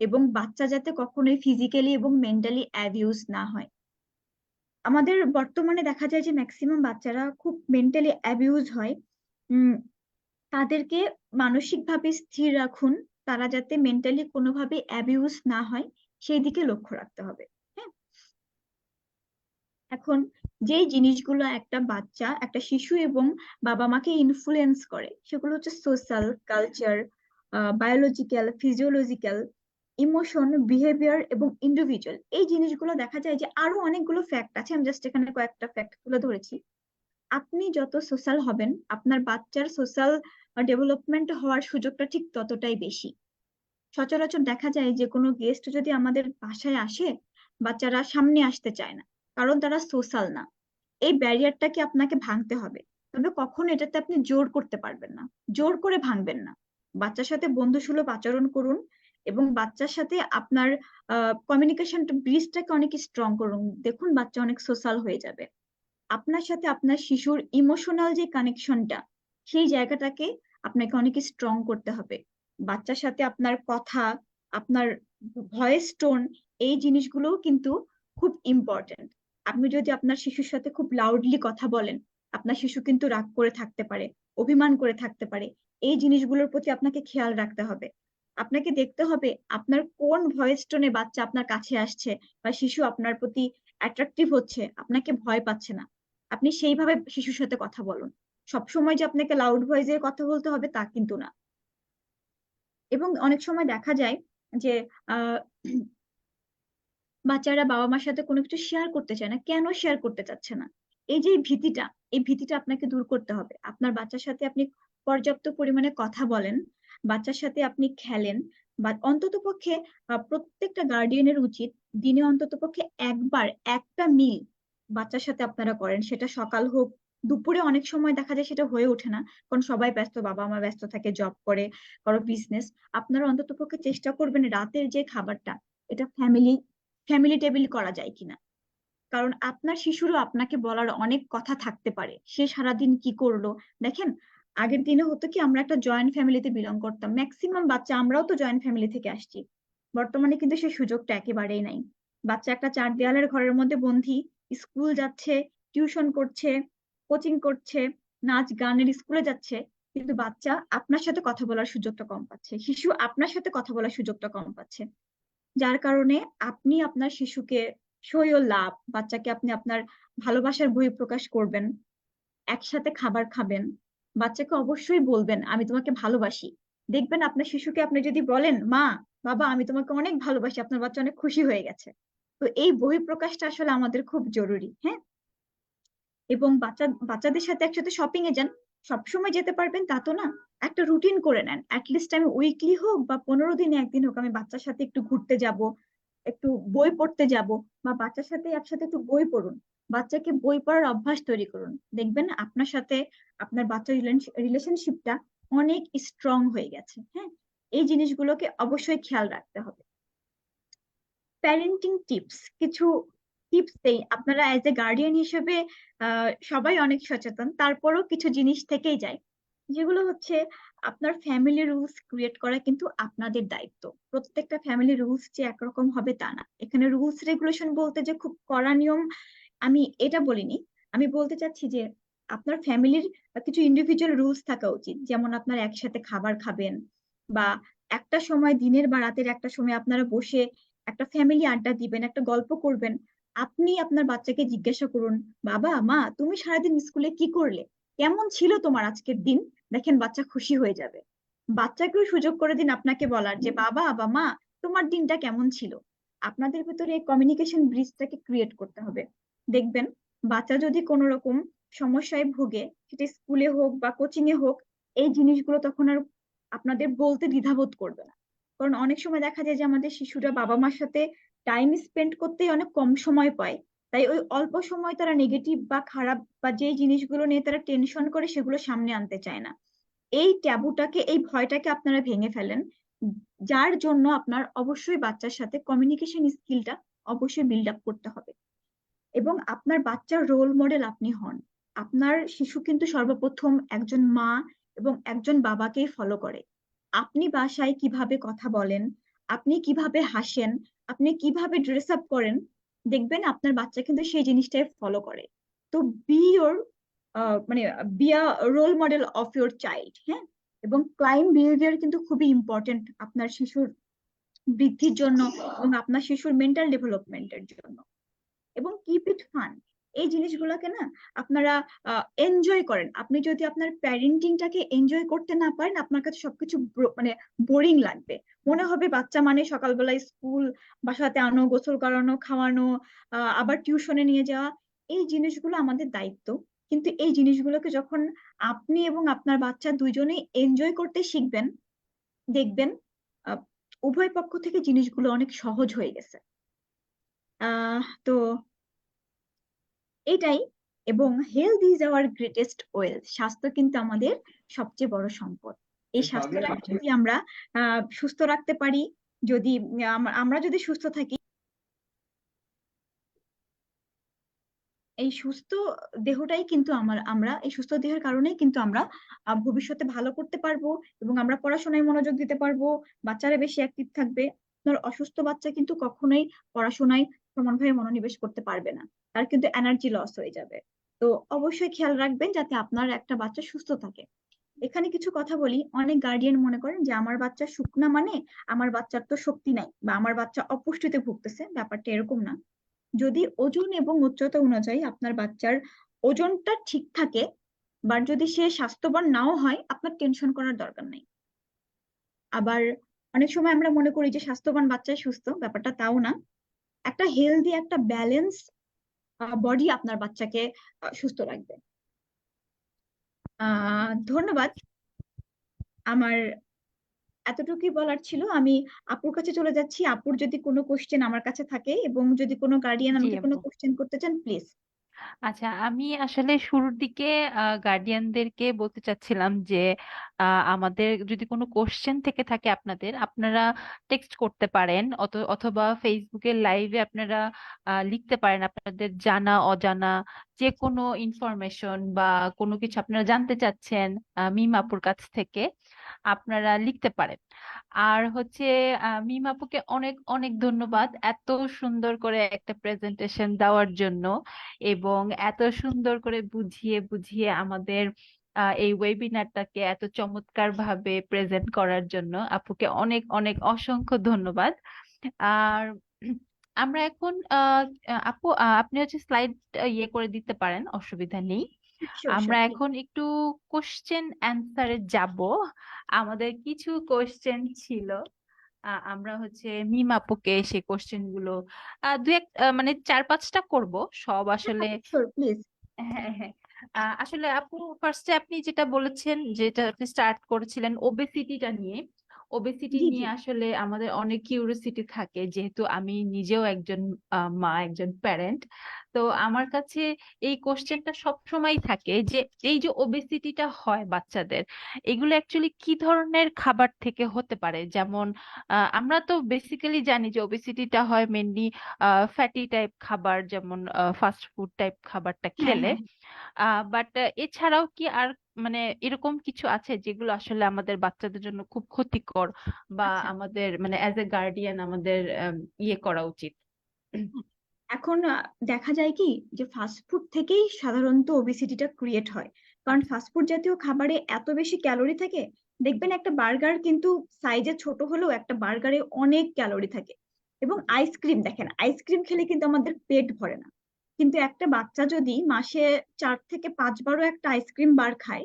এবং বাচ্চা যাতে কখনোই ফিজিক্যালি এবং মেন্টালি অ্যাবিউজ না হয়। আমাদের বর্তমানে দেখা যায় যে ম্যাক্সিমাম বাচ্চারা খুব মেন্টালি অ্যাবিউজ হয়। তাদেরকে মানসিকভাবে স্থির রাখুন, তারা যাতে মেন্টালি কোনোভাবে অ্যাবিউজ না হয় সেই দিকে লক্ষ্য রাখতে হবে। হ্যাঁ, এখন যেই জিনিসগুলো একটা বাচ্চা, একটা শিশু এবং বাবা মাকে ইনফ্লুয়েন্স করে সেগুলো হচ্ছে social, culture, biological, physiological, emotion, behaviour এবং ইন্ডিভিজুয়াল। এই জিনিসগুলো দেখা যায় যে আরো অনেকগুলো ফ্যাক্ট আছে, আমি জাস্ট এখানে কয়েকটা ফ্যাক্ট তুলে ধরেছি। আপনি যত সোশ্যাল হবেন আপনার বাচ্চার সোশ্যাল ডেভেলপমেন্ট হওয়ার সুযোগটা ঠিক ততটাই বেশি। সচরাচর দেখা যায় যে কোনো গেস্ট যদি আমাদের বাসায় আসে, বাচ্চারা সামনে আসতে চায় না, কারণ তারা সোশ্যাল না। এই ব্যারিয়ারটাকে আপনাকে ভাঙতে হবে, তবে কখনো এটাতে আপনি জোর করতে পারবেন না, জোর করে ভাঙবেন না। বাচ্চার সাথে বন্ধুসুলভ আচরণ করুন এবং বাচ্চার সাথে আপনার কমিউনিকেশন ব্রিজটাকে অনেক স্ট্রং করুন। দেখুন বাচ্চা অনেক সোশ্যাল হয়ে যাবে। আপনার সাথে আপনার শিশুর ইমোশনাল যে কানেকশনটা, সেই জায়গাটাকে আপনাকে অনেক স্ট্রং করতে হবে। বাচ্চার সাথে আপনার কথা, আপনার ভয়েস টোন, এই জিনিসগুলোও কিন্তু খুব ইম্পর্টেন্ট। আপনি যদি আপনার শিশুর সাথে খুব লাউডলি কথা বলেন, আপনার শিশু কিন্তু রাগ করে থাকতে পারে, অভিমান করে থাকতে পারে। এই জিনিসগুলোর প্রতি আপনাকে খেয়াল রাখতে হবে। আপনাকে দেখতে হবে আপনার কোন ভয়েস টোনে বাচ্চা আপনার কাছে আসছে বা শিশু আপনার প্রতি অ্যাট্রাকটিভ হচ্ছে, আপনাকে ভয় পাচ্ছে না। আপনি সেইভাবে শিশুর সাথে কথা বলুন। সবসময় যে আপনাকে লাউড ভয়েসে কথা বলতে হবে তা কিন্তু না। এবং অনেক সময় দেখা যায় যে আহ বাচ্চারা বাবা মার সাথে কোনো কিছু শেয়ার করতে চায় না। কেন শেয়ার করতে চাচ্ছে না? এই যে এই ভীতিটা আপনাকে দূর করতে হবে। আপনার বাচ্চার সাথে আপনি পর্যাপ্ত পরিমাণে কথা বলেন, বাচ্চার সাথে আপনি খেলেন, বা অন্ততপক্ষে প্রত্যেকটা গার্ডিয়ানের উচিত দিনে অন্ততপক্ষে একবার একটা মিল বাচ্চার সাথে আপনারা করেন, সেটা সকাল হোক, দুপুরে অনেক সময় দেখা যায় সেটা হয়ে ওঠে না, কারণ সবাই ব্যস্ত, বাবা মা ব্যস্ত থাকে, জব করে, কারো বিজনেস। আপনারা অন্ততপক্ষে চেষ্টা করবেন রাতের যে খাবারটা, এটা ফ্যামিলি টেবিল করা যায় কিনা। কারণ আপনার শিশুরও আপনাকে বলার অনেক কথা থাকতে পারে, সে সারাদিন কি করলো। দেখেন, আগের দিনে হতো কি, আমরা একটা জয়েন্ট ফ্যামিলিতে বিলং করতাম, ম্যাক্সিমাম বাচ্চা, আমরাও তো জয়েন্ট ফ্যামিলি থেকে আসছি। বর্তমানে কিন্তু সেই সুযোগটা একেবারেই নাই। বাচ্চা একটা চার দেয়ালের ঘরের মধ্যে বন্দি, স্কুল যাচ্ছে, টিউশন করছে, কোচিং করছে, নাচ গানের স্কুলে যাচ্ছে, কিন্তু বাচ্চা আপনার সাথে কথা বলার সুযোগটা কম পাচ্ছে, শিশু আপনার সাথে কথা বলার সুযোগটা কম পাচ্ছে। যার কারণে আপনি আপনার শিশুকে শো ইওর লাভ, বাচ্চাকে আপনি আপনার ভালোবাসার বহিঃপ্রকাশ করবেন, একসাথে খাবার খাবেন, বাচ্চাকে অবশ্যই বলবেন আমি তোমাকে ভালোবাসি। দেখবেন আপনার শিশুকে আপনি যদি বলেন মা, বাবা আমি তোমাকে অনেক ভালোবাসি, আপনার বাচ্চা অনেক খুশি হয়ে গেছে। তো এই বহিঃপ্রকাশটা আসলে আমাদের খুব জরুরি। হ্যাঁ, এবং বাচ্চাদের সাথে একসাথে শপিং এ যান, সবসময় যেতে পারবেন তা তো না, একটা রুটিন করে নেন, অ্যাটলিস্ট আমি উইকলি হোক বা 15 দিনে একদিন হোক আমি বাচ্চার সাথে একটু ঘুরতে যাব, একটু বই পড়তে যাব, বা বাচ্চার সাথে একসাথে একটু বই পড়ুন, বাচ্চাকে বই পড়ার অভ্যাস তৈরি করুন। দেখবেন আপনার সাথে আপনার বাচ্চার রিলেশনশিপটা অনেক স্ট্রং হয়ে গেছে। হ্যাঁ, এই জিনিসগুলোকে অবশ্যই খেয়াল রাখতে হবে। প্যারেন্টিং টিপস, কিছু টিপস দেই। আপনারা অ্যাজ এ গার্ডিয়ান হিসেবে সবাই অনেক সচেতন, তারপরও কিছু জিনিস থেকেই যায়, যেগুলো হচ্ছে আপনার ফ্যামিলি রুলস ক্রিয়েট করা কিন্তু আপনাদের দায়িত্ব। প্রত্যেকটা ফ্যামিলি রুলস যে একরকম হবে তা না। এখানে রুলস রেগুলেশন বলতে যে খুব কড়া নিয়ম আমি এটা বলিনি, আমি বলতে চাচ্ছি যে আপনার ফ্যামিলির কিছু ইন্ডিভিজুয়াল রুলস থাকা উচিত, যেমন আপনার একসাথে খাবার খাবেন, বা একটা সময় দিনের বা রাতের একটা সময় আপনারা বসে একটা ফ্যামিলি আড্ডা দিবেন, একটা গল্প করবেন। আপনি আপনার বাচ্চাকে জিজ্ঞাসা করুন, বাবা মা তুমি সারাদিন স্কুলে কি করলে, কেমন ছিল তোমার আজকের দিন। দেখেন বাচ্চা খুশি হয়ে যাবে। বাচ্চাকেও সুযোগ করে দিন আপনাকে বলার যে বাবা বা মা তোমার দিনটা কেমন ছিল। আপনাদের ভেতরে এই কমিউনিকেশন ব্রিজটাকে ক্রিয়েট করতে হবে। দেখবেন বাচ্চা যদি কোনো রকম সমস্যায় ভোগে, সেটা স্কুলে হোক বা কোচিং এ হোক, এই জিনিসগুলো তখন আর আপনাদের বলতে দ্বিধাবোধ করবে না। কারণ অনেক সময় দেখা যায় যে আমাদের শিশুরা বাবা মার সাথে টাইম স্পেন্ড করতেই অনেক কম সময় পায়, তাই ওই অল্প সময় তারা নেগেটিভ বা খারাপ বা যে জিনিসগুলো নিয়ে তারা টেনশন করে সেগুলো সামনে আনতে চায় না। এই ট্যাবুটাকে, এই ভয়টাকে আপনারা ভেঙে ফেলেন, যার জন্য আপনার অবশ্যই বাচ্চার সাথে কমিউনিকেশন স্কিলটা অবশ্যই বিল্ড আপ করতে হবে। এবং আপনার বাচ্চার রোল মডেল আপনি হন। আপনার শিশু কিন্তু সর্বপ্রথম একজন মা এবং একজন বাবাকেই ফলো করে। আপনি বাসায় কিভাবে কথা বলেন, আপনি কিভাবে হাসেন, আপনি কিভাবে ড্রেস আপ করেন, দেখবেন আপনার বাচ্চা কিন্তু সেই জিনিসটাই ফলো করে। তো বি ইয়োর মানে be a role model of your child. হ্যাঁ, এবং ক্লাইম বিহেভিয়ার কিন্তু খুবই ইম্পর্টেন্ট আপনার শিশুর বৃদ্ধির জন্য এবং আপনার শিশুর মেন্টাল ডেভেলপমেন্টের জন্য। এবং কিপ ইট ফান, এই জিনিসগুলোকে না আপনারা এনজয় করেন। আপনি যদি আপনার প্যারেন্টিংটাকে এনজয় করতে না পারেন, আপনার কাছে সবকিছু মানে বোরিং লাগবে, মনে হবে বাচ্চা মানে সকালবেলা স্কুল, বাসাতে আনো, গোসল করানো, খাওয়ানো, আবার টিউশনে নিয়ে যাওয়া, এই জিনিসগুলো আমাদের দায়িত্ব। কিন্তু এই জিনিসগুলোকে যখন আপনি এবং আপনার বাচ্চা দুইজনেই এনজয় করতে শিখবেন, দেখবেন আহ, উভয় পক্ষ থেকে জিনিসগুলো অনেক সহজ হয়ে গেছে। তো এটাই। এবং health is our greatest wealth, স্বাস্থ্য কিন্তু আমাদের সবচেয়ে বড় সম্পদ। এই স্বাস্থ্যটাকে যদি আমরা সুস্থ রাখতে পারি, যদি আমরা যদি সুস্থ থাকি, এই সুস্থ দেহটাই কিন্তু আমরা এই সুস্থ দেহের কারণেই কিন্তু আমরা ভবিষ্যতে ভালো করতে পারবো, এবং আমরা পড়াশোনায় মনোযোগ দিতে পারবো, বাচ্চারা বেশি অ্যাক্টিভ থাকবে। আপনার অসুস্থ বাচ্চা কিন্তু কখনোই পড়াশোনায় সমানভাবে মনোনিবেশ করতে পারবে না, তার কিন্তু এনার্জি লস হয়ে যাবে। তো অবশ্যই খেয়াল রাখবেন যাতে আপনার একটা বাচ্চা সুস্থ থাকে। এখানে কিছু কথা বলি, অনেক গার্ডিয়ান মনে করেন যে আমার বাচ্চা শুকনা মানে আমার বাচ্চার তো শক্তি নাই, বা আমার বাচ্চা অপুষ্টিতে ভুগতেছে। ব্যাপারটা এরকম না। যদি ওজন এবং উচ্চতা অনুযায়ী আপনার বাচ্চার ওজনটা ঠিক থাকে, বা যদি সে স্বাস্থ্যবান নাও হয়, আপনার টেনশন করার দরকার নেই। আবার অনেক সময় আমরা মনে করি যে স্বাস্থ্যবান বাচ্চাই সুস্থ, ব্যাপারটা তাও না। একটা হেলদি, একটা ব্যালেন্স বডি আপনার বাচ্চাকে সুস্থ রাখবে। ধন্যবাদ। আমার এতটুকুই বলার ছিল। আমি আপুর কাছে চলে যাচ্ছি। আপুর যদি কোনো কোশ্চেন আমার কাছে থাকে, এবং যদি কোনো গার্ডিয়ান জি আমাকে কোনো আপু। কোশ্চেন করতে চান, প্লিজ। আচ্ছা, আমি আসলে শুরুর দিকে গার্ডিয়ানদেরকে বলতে চাচ্ছিলাম যে আমাদের যদি কোনো কোশ্চেন থেকে থাকে আপনাদের, আপনারা টেক্সট করতে পারেন, অথবা ফেসবুকের লাইভে আপনারা লিখতে পারেন আপনাদের জানা অজানা যে কোনো ইনফরমেশন বা কোনো কিছু আপনারা জানতে চাচ্ছেন মিম আপুর কাছ থেকে, আপনারা লিখতে পারেন। আর হচ্ছে মিম আপুকে অনেক অনেক ধন্যবাদ এত সুন্দর করে একটা প্রেজেন্টেশন দেওয়ার জন্য, এবং এত সুন্দর করে বুঝিয়ে বুঝিয়ে আমাদের এই ওয়েবিনারটাকে এত চমৎকার ভাবে প্রেজেন্ট করার জন্য আপুকে অনেক অনেক অসংখ্য ধন্যবাদ। আর আমরা এখন আপু, আপনি হচ্ছে স্লাইড ইয়ে করে দিতে পারেন, অসুবিধা নেই। শিওর আমরা শিওর এখন একটু কোশ্চেন অ্যান্সারে যাব। আমাদের কিছু কোশ্চেন ছিল, আমরা হচ্ছে মিম আপুকে সেই কোশ্চেন গুলো মানে 4-5টা করব, সব আসলে। Sure please. হ্যাঁ, হ্যাঁ। আসলে আপু, ফার্স্টে আপনি যেটা বলেছেন, যেটা আপনি স্টার্ট করেছিলেন ওবেসিটিটা নিয়ে, ওবেসিটি জি জি নিয়ে আসলে আমাদের অনেক কিউরিওসিটি থাকে, যেহেতু আমি নিজেও একজন মা, একজন প্যারেন্ট। তো আমার কাছে এই কোশ্চেনটা সব সময় থাকে যে এই যে ওবেসিটিটা হয় বাচ্চাদের, এগুলো অ্যাকচুয়ালি কি ধরনের খাবার থেকে হতে পারে? যেমন আমরা তো বেসিক্যালি জানি যে ওবেসিটিটা হয় মেনলি ফ্যাটি টাইপ খাবার, যেমন ফাস্ট ফুড টাইপ খাবারটা হ্যাঁ খেলে। হ্যাঁ বাট এছাড়াও কি আর মানে এরকম কিছু আছে যেগুলো আসলে আমাদের বাচ্চাদের জন্য খুব ক্ষতিকর, বা আচ্ছা। আমাদের মানে অ্যাজ এ গার্ডিয়ান আমাদের ইয়ে করা উচিত? এখন দেখা যায় কি যে ফাস্ট ফুড থেকেই সাধারণত ওবেসিটিটা ক্রিয়েট হয়, কারণ আচ্ছা। ফাস্ট ফুড জাতীয় খাবারে এত বেশি ক্যালোরি থাকে। দেখবেন একটা বার্গার কিন্তু সাইজে ছোট হলেও একটা বার্গারে অনেক ক্যালোরি থাকে। এবং আইসক্রিম দেখেন, আইসক্রিম খেলে কিন্তু আমাদের পেট ভরে না, কিন্তু একটা বাচ্চা যদি মাসে 4 থেকে 5 বারও একটা আইসক্রিম বার খায়,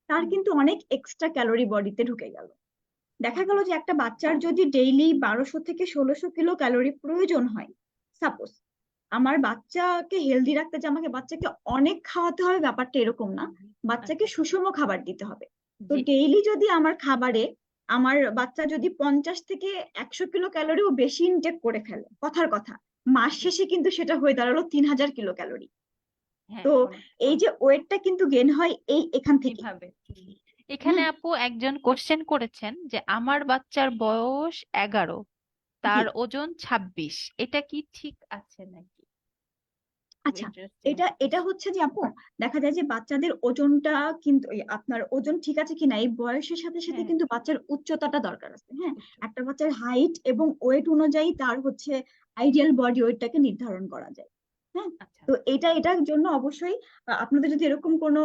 তার হুম, কিন্তু অনেক এক্সট্রা ক্যালোরি বডিতে ঢুকে গেল। দেখা হুম, গেল যে একটা বাচ্চার যদি ডেইলি 1200 থেকে 1600 কিলো প্রয়োজন হয়, সাপোজ, আমার বাচ্চাকে হেলদি রাখতে যে আমাকে বাচ্চাকে অনেক খাওয়াতে হবে ব্যাপারটা এরকম না, হুম। বাচ্চাকে আচ্ছা। সুষম খাবার দিতে হবে। তো জি। ডেইলি যদি আমার খাবারে আমার বাচ্চা যদি 50 থেকে 100 কিলো বেশি ইনটেক করে ফেলে, কথার কথা, মাস হুম, শেষে কিন্তু সেটা হয়ে দাঁড়ালো 3000 কিলো। হ্যাঁ, তো অনেক। এই যে ওয়েটটা কিন্তু গেন হয় এখান থেকে। এইভাবে এখানে হ্যাঁ। আপু একজন কোশ্চেন করেছেন যে আমার বাচ্চার বয়স 11, জি। তার ওজন 26, এটা কি ঠিক আছে নাকি? খুব আচ্ছা, ইন্টারেস্টিং এটা একটা এটা কোশ্চেন। হচ্ছে যে আপু, দেখা যায় যে বাচ্চাদের ওজনটা কিন্তু আপনার ওজন ঠিক আছে কিনা এই বয়সের সাথে সাথে হ্যাঁ, কিন্তু বাচ্চার উচ্চতাটা দরকার আছে। হ্যাঁ, একটু। একটা বাচ্চার হাইট এবং ওয়েট অনুযায়ী তার হচ্ছে আইডিয়াল বডি ওয়েটটাকে নির্ধারণ করা যায়। হ্যাঁ। আচ্ছা। তো এটার জন্য অবশ্যই আপনাদের যদি এরকম কোনো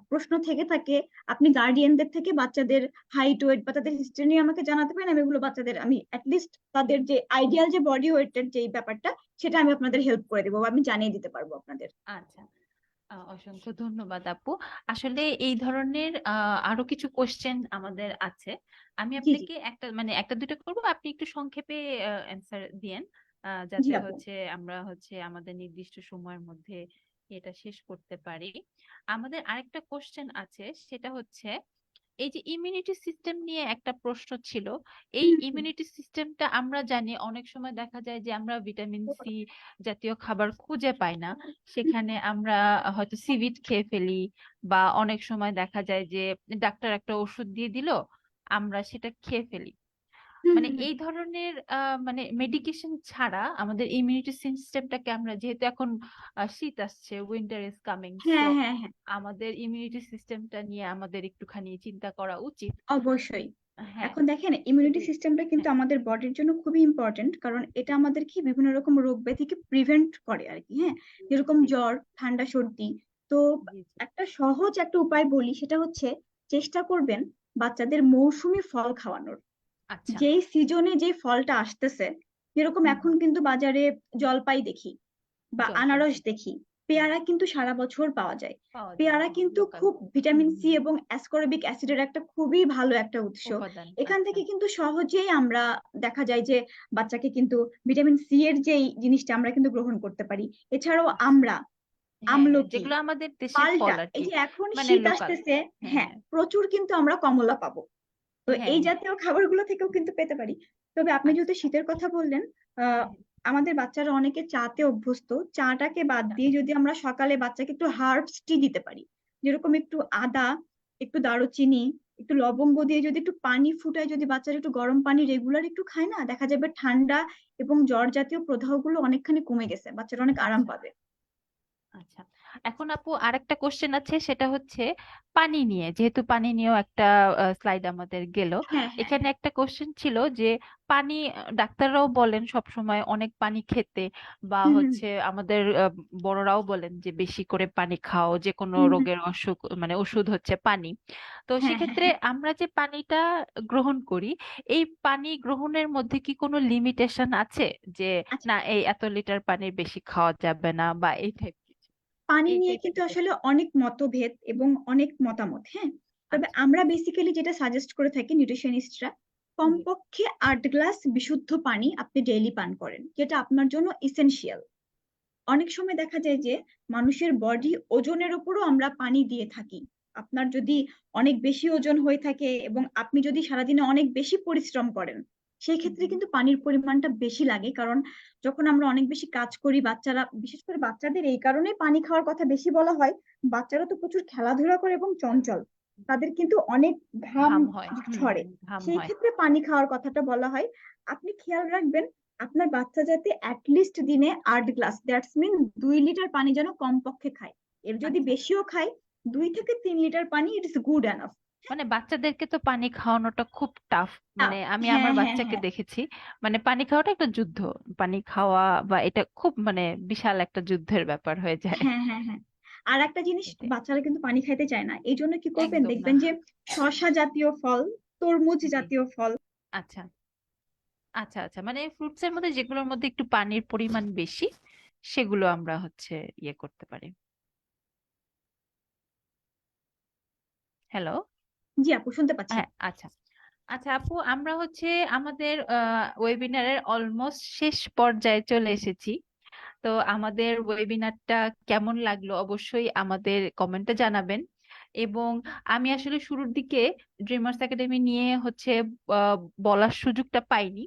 প্রশ্ন থেকে থাকে, আপনি গার্ডিয়ানদের থেকে বাচ্চাদের হাইট ওয়েট বা তাদের হিস্ট্রি নিয়ে আমাকে জানাতে পারেন। আমি এগুলো বাচ্চাদের আমি অ্যাটলিস্ট তাদের যে আইডিয়াল যে বডি ওয়েটের যে ব্যাপারটা, সেটা আমি আপনাদের হেল্প করে দেবো বা আমি জানিয়ে দিতে পারবো আপনাদের। আচ্ছা, অসংখ্য ধন্যবাদ আপু। আসলে এই ধরনের আরো কিছু কোশ্চেন আমাদের আছে। আমি জি জি আপনাকে একটা মানে একটা দুটো করবো, আপনি একটু সংক্ষেপে অ্যান্সার দিয়েন, জি যাতে আপু। হচ্ছে আমরা হচ্ছে আমাদের নির্দিষ্ট সময়ের মধ্যে এটা শেষ করতে পারি। আমাদের আরেকটা কোশ্চেন আছে, সেটা হচ্ছে এই যে ইমিউনিটি সিস্টেম নিয়ে একটা প্রশ্ন ছিল। এই হুম, হুম। ইমিউনিটি সিস্টেমটা আমরা জানি অনেক সময় দেখা যায় যে আমরা ভিটামিন সি জাতীয় খাবার খুঁজে পাই না, সেখানে আমরা হয়তো সিভিড খেয়ে ফেলি, বা অনেক সময় দেখা যায় যে ডাক্তার একটা ওষুধ দিয়ে দিল, আমরা সেটা খেয়ে ফেলি। হুম, মানে হুম, হুম। এই ধরনের মানে মেডিকেশন ছাড়া আমাদের ইমিউনিটি সিস্টেমটাকে আমরা, যেহেতু এখন শীত আসছে, উইন্টার ইজ কামিং, সো হ্যাঁ হ্যাঁ হ্যাঁ, আমাদের ইমিউনিটি সিস্টেমটা নিয়ে আমাদের একটুখানি চিন্তা করা উচিত। অবশ্যই। হ্যাঁ, এখন দেখেন, ইমিউনিটি যদি। সিস্টেমটা কিন্তু হ্যাঁ, আমাদের বডির জন্য খুবই ইম্পর্টেন্ট, কারণ এটা আমাদেরকে বিভিন্ন রকম রোগ ব্যাধিকে প্রিভেন্ট করে আর কি। হ্যাঁ, যেরকম জি, জ্বর, ঠান্ডা, সর্দি। তো জি, জি। একটা সহজ একটা উপায় বলি, সেটা হচ্ছে চেষ্টা করবেন বাচ্চাদের মৌসুমী ফল খাওয়ানোর। আচ্ছা। যেই সিজনে যে ফলটা আসতেছে, যেরকম হুম, এখন হুম। কিন্তু বাজারে জলপাই দেখি বা জলপাই, আনারস জি। দেখি, হুম, পেয়ারা কিন্তু সারা বছর পাওয়া যায়। পাওয়া যায়, পেয়ারা হ্যাঁ, কিন্তু লোকাল। খুব হুম, ভিটামিন সি হুম। এবং অ্যাসকর্বিক অ্যাসিডের একটা খুবই ভালো একটা উৎস। উপাদান, এখান আচ্ছা। থেকে কিন্তু সহজেই আমরা দেখা যায় যে বাচ্চাকে কিন্তু ভিটামিন সি এর যেই জিনিসটা আমরা কিন্তু গ্রহণ করতে পারি। এছাড়াও আচ্ছা। আমরা হ্যাঁ, হ্যাঁ, আমলকি, যেগুলো আমাদের দেশের পাল্টা, ফল আর এই কি, যে এখন মানে শীত লোকাল। আসতেছে, হ্যাঁ, হ্যাঁ, হ্যাঁ, প্রচুর কিন্তু আমরা কমলা পাবো। তো হ্যাঁ, এই হ্যাঁ। জাতীয় খাবারগুলো থেকেও কিন্তু পেতে পারি। তবে আপনি আচ্ছা। যেহেতু শীতের কথা বললেন, আহ হ্যাঁ, আমাদের বাচ্চারা অনেকে চাতে অভ্যস্ত, চাটাকে বাদ দিয়ে যদি আমরা সকালে বাচ্চাকে একটু হার্বস টি দিতে পারি, যেরকম একটু আদা, একটু দারুচিনি, একটু লবঙ্গ দিয়ে যদি একটু পানি ফুটায়, যদি বাচ্চারা একটু গরম পানি রেগুলার একটু খায় না, দেখা যাবে ঠান্ডা এবং জ্বর জাতীয় প্রদাহগুলো অনেকখানি কমে গেছে, বাচ্চারা অনেক আরাম পাবে। আচ্ছা, এখন আপু আরেকটা কোশ্চেন আছে, সেটা হচ্ছে পানি নিয়ে, যেহেতু পানি নিয়েও একটা স্লাইড আমাদের গেল। হ্যাঁ, হ্যাঁ, এখানে একটা কোশ্চেন ছিল যে পানি, ডাক্তাররাও বলেন সব সময় অনেক পানি খেতে, বা হুম, হুম, হচ্ছে আমাদের বড়রাও বলেন যে বেশি করে পানি খাও, যে কোনো হুম, হুম, রোগের অসুখ মানে ওষুধ হচ্ছে পানি। তো হ্যাঁ, হ্যাঁ, সেক্ষেত্রে হ্যাঁ। আমরা যে পানিটা গ্রহণ করি, এই পানি গ্রহণের মধ্যে কি কোনো লিমিটেশন আছে, যে আচ্ছা, না এই এত লিটার পানির বেশি খাওয়া যাবে না, বা এই টাইপ কিছু, পানি এই নিয়ে টাইপের কিন্তু আসলে কোশ্চেন? অনেক মতভেদ এবং অনেক মতামত, হ্যাঁ। তবে আচ্ছা। আমরা বেসিক্যালি যেটা সাজেস্ট করে থাকি নিউট্রিশনিস্টরা, জি। কমপক্ষে 8 গ্লাস বিশুদ্ধ পানি আপনি ডেইলি পান করেন, যেটা আপনার জন্য ইসেনশিয়াল। অনেক সময় দেখা যায় যে মানুষের বডি ওজনের উপরও আমরা পানি দিয়ে থাকি। আপনার যদি অনেক বেশি ওজন হয়ে থাকে এবং আপনি যদি সারাদিনে অনেক বেশি পরিশ্রম করেন, সেই হুম ক্ষেত্রে হুম। কিন্তু পানির পরিমাণটা বেশি লাগে। কারণ যখন আমরা অনেক বেশি কাজ করি, বাচ্চারা, বিশেষ করে বাচ্চাদের এই কারণেই পানি খাওয়ার কথা বেশি বলা হয়, বাচ্চারা তো প্রচুর খেলাধুলা করে এবং চঞ্চল, তাদের কিন্তু অনেক ঘাম ঘাম হয়, ঝরে। ঘাম সেই হয়। ক্ষেত্রে পানি খাওয়ার কথাটা বলা হয়। আপনি খেয়াল রাখবেন আপনার বাচ্চা যাতে অ্যাটলিস্ট দিনে 8 গ্লাস, দ্যাটস মিন 2 লিটার পানি যেন কমপক্ষে খায়। এর যদি আচ্ছা, বেশিও খায়, 2 থেকে 3 লিটার পানি ইট ইস গুড এনাফ। মানে বাচ্চাদেরকে তো পানি খাওয়ানোটা খুব টাফ, মানে আমি হ্যাঁ, আমার হ্যাঁ, বাচ্চাকে হ্যাঁ, দেখেছি, মানে পানি খাওয়াটা একটা যুদ্ধ। পানি খাওয়া বা এটা খুব মানে বিশাল একটা যুদ্ধের ব্যাপার হয়ে যায়। হ্যাঁ, হ্যাঁ, হ্যাঁ। আর একটা জিনিস, এটাই। বাচ্চারা কিন্তু পানি খাইতে চায় না, এই জন্য কি করবেন একদম না। দেখবেন যে শসা জাতীয় ফল, তরমুজ জি। জাতীয় ফল। আচ্ছা, আচ্ছা, আচ্ছা, মানে ফ্রুটস এর মধ্যে যেগুলোর মধ্যে একটু পানির পরিমাণ বেশি, সেগুলো আমরা হচ্ছে ইয়ে করতে পারি। হ্যালো। জি আপু, শুনতে পাচ্ছি। হ্যাঁ, আচ্ছা। আচ্ছা আপু, আমরা হচ্ছে আমাদের ওয়েবিনারের অলমোস্ট শেষ পর্যায়ে চলে এসেছি। তো আমাদের ওয়েবিনারটা কেমন লাগলো অবশ্যই আমাদের কমেন্টে জানাবেন। এবং আমি আসলে শুরুর দিকে ড্রিমার্স একাডেমি নিয়ে হচ্ছে আহ, বলার সুযোগটা পাইনি।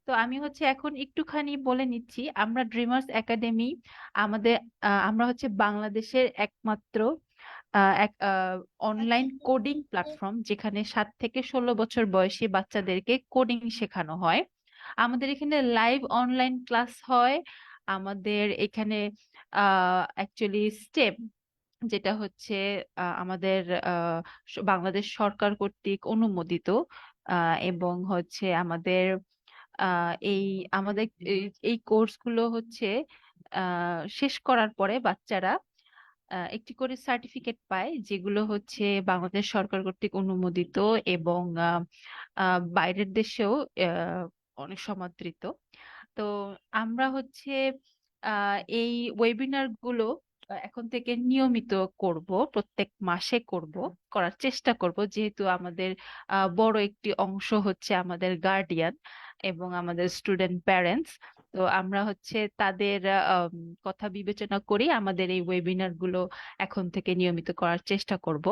তো আমি হচ্ছে এখন একটুখানি বলে নিচ্ছি, আমরা ড্রিমার্স একাডেমি আমাদের আমরা হচ্ছে বাংলাদেশের একমাত্র এক অনলাইন কোডিং প্ল্যাটফর্ম, যেখানে 7 থেকে 16 বছর বয়সী বাচ্চাদেরকে কোডিং শেখানো হয়। আমাদের এখানে লাইভ অনলাইন ক্লাস হয়। আমাদের এখানে অ্যাকচুয়ালি স্টেপ, যেটা হচ্ছে আমাদের বাংলাদেশ সরকার কর্তৃক অনুমোদিত, এবং হচ্ছে আমাদের এই আমাদের এই কোর্সগুলো হচ্ছে শেষ করার পরে বাচ্চারা একটি করে সার্টিফিকেট পায়, যেগুলো হচ্ছে বাংলাদেশ সরকার কর্তৃক অনুমোদিত, এবং বাইরের দেশেও অনেক সমাদৃত। তো আমরা হচ্ছে এই ওয়েবিনার গুলো এখন থেকে নিয়মিত করব, প্রত্যেক মাসে করার চেষ্টা করব, যেহেতু আমাদের বড় একটি অংশ হচ্ছে আমাদের গার্ডিয়ান এবং আমাদের স্টুডেন্ট প্যারেন্টস। তো আমরা হচ্ছে তাদের কথা বিবেচনা করি আমাদের এই ওয়েবিনার গুলো এখন থেকে নিয়মিত করার চেষ্টা করব।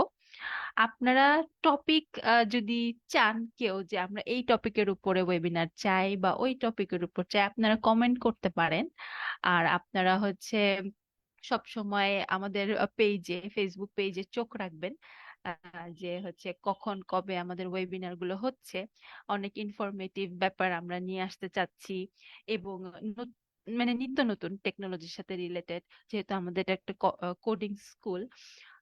আপনারা টপিক যদি চান কেউ, যে আমরা এই টপিকের উপরে ওয়েবিনার চাই বা ওই টপিকের উপর চাই, আপনারা কমেন্ট করতে পারেন। আর আপনারা হচ্ছে সব সময় আমাদের পেজে, ফেসবুক পেজে চোখ রাখবেন, যে হচ্ছে কখন কবে আমাদের ওয়েবিনার গুলো হচ্ছে। অনেক ইনফরমেটিভ ব্যাপার আমরা নিয়ে আসতে চাচ্ছি, এবং মানে নিত্য নতুন টেকনোলজির সাথে রিলেটেড, যেহেতু আমাদের এটা একটা কোডিং স্কুল।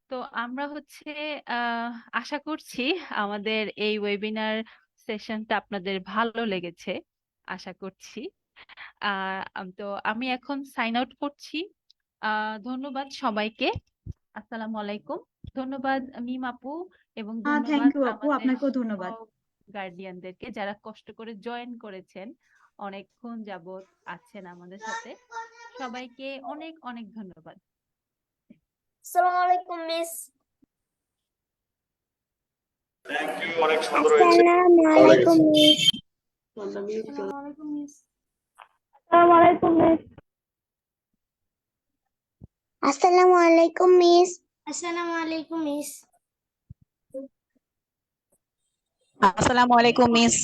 তো আমরা হচ্ছে আহ আশা করছি আমাদের এই ওয়েবিনার সেশনটা আপনাদের ভালো লেগেছে, আশা করছি। তো আমি এখন সাইন আউট করছি। ধন্যবাদ সবাইকে। আসসালামু আলাইকুম। ধন্যবাদ মিম আপু, এবং থ্যাংক ধন্যবাদ ইউ আপু, আমাদের আপনাকেও ধন্যবাদ। সব গার্ডিয়ানদেরকে যারা কষ্ট করে জয়েন করেছেন, অনেকক্ষণ যাবত আছেন আমাদের সাথে। সবাইকে অনেক অনেক ধন্যবাদ। আসসালামু আলাইকুম মিস। অনেক সুন্দর হয়েছে। আসসালামু ভালো লেগেছে। আলাইকুম মিস। আসসালামু আলাইকুম মিস। আসসালামু আলাইকুম মিস। আসসালামু আলাইকুম মিস। আসসালামু আলাইকুম মিস। আসসালামু আলাইকুম মিস।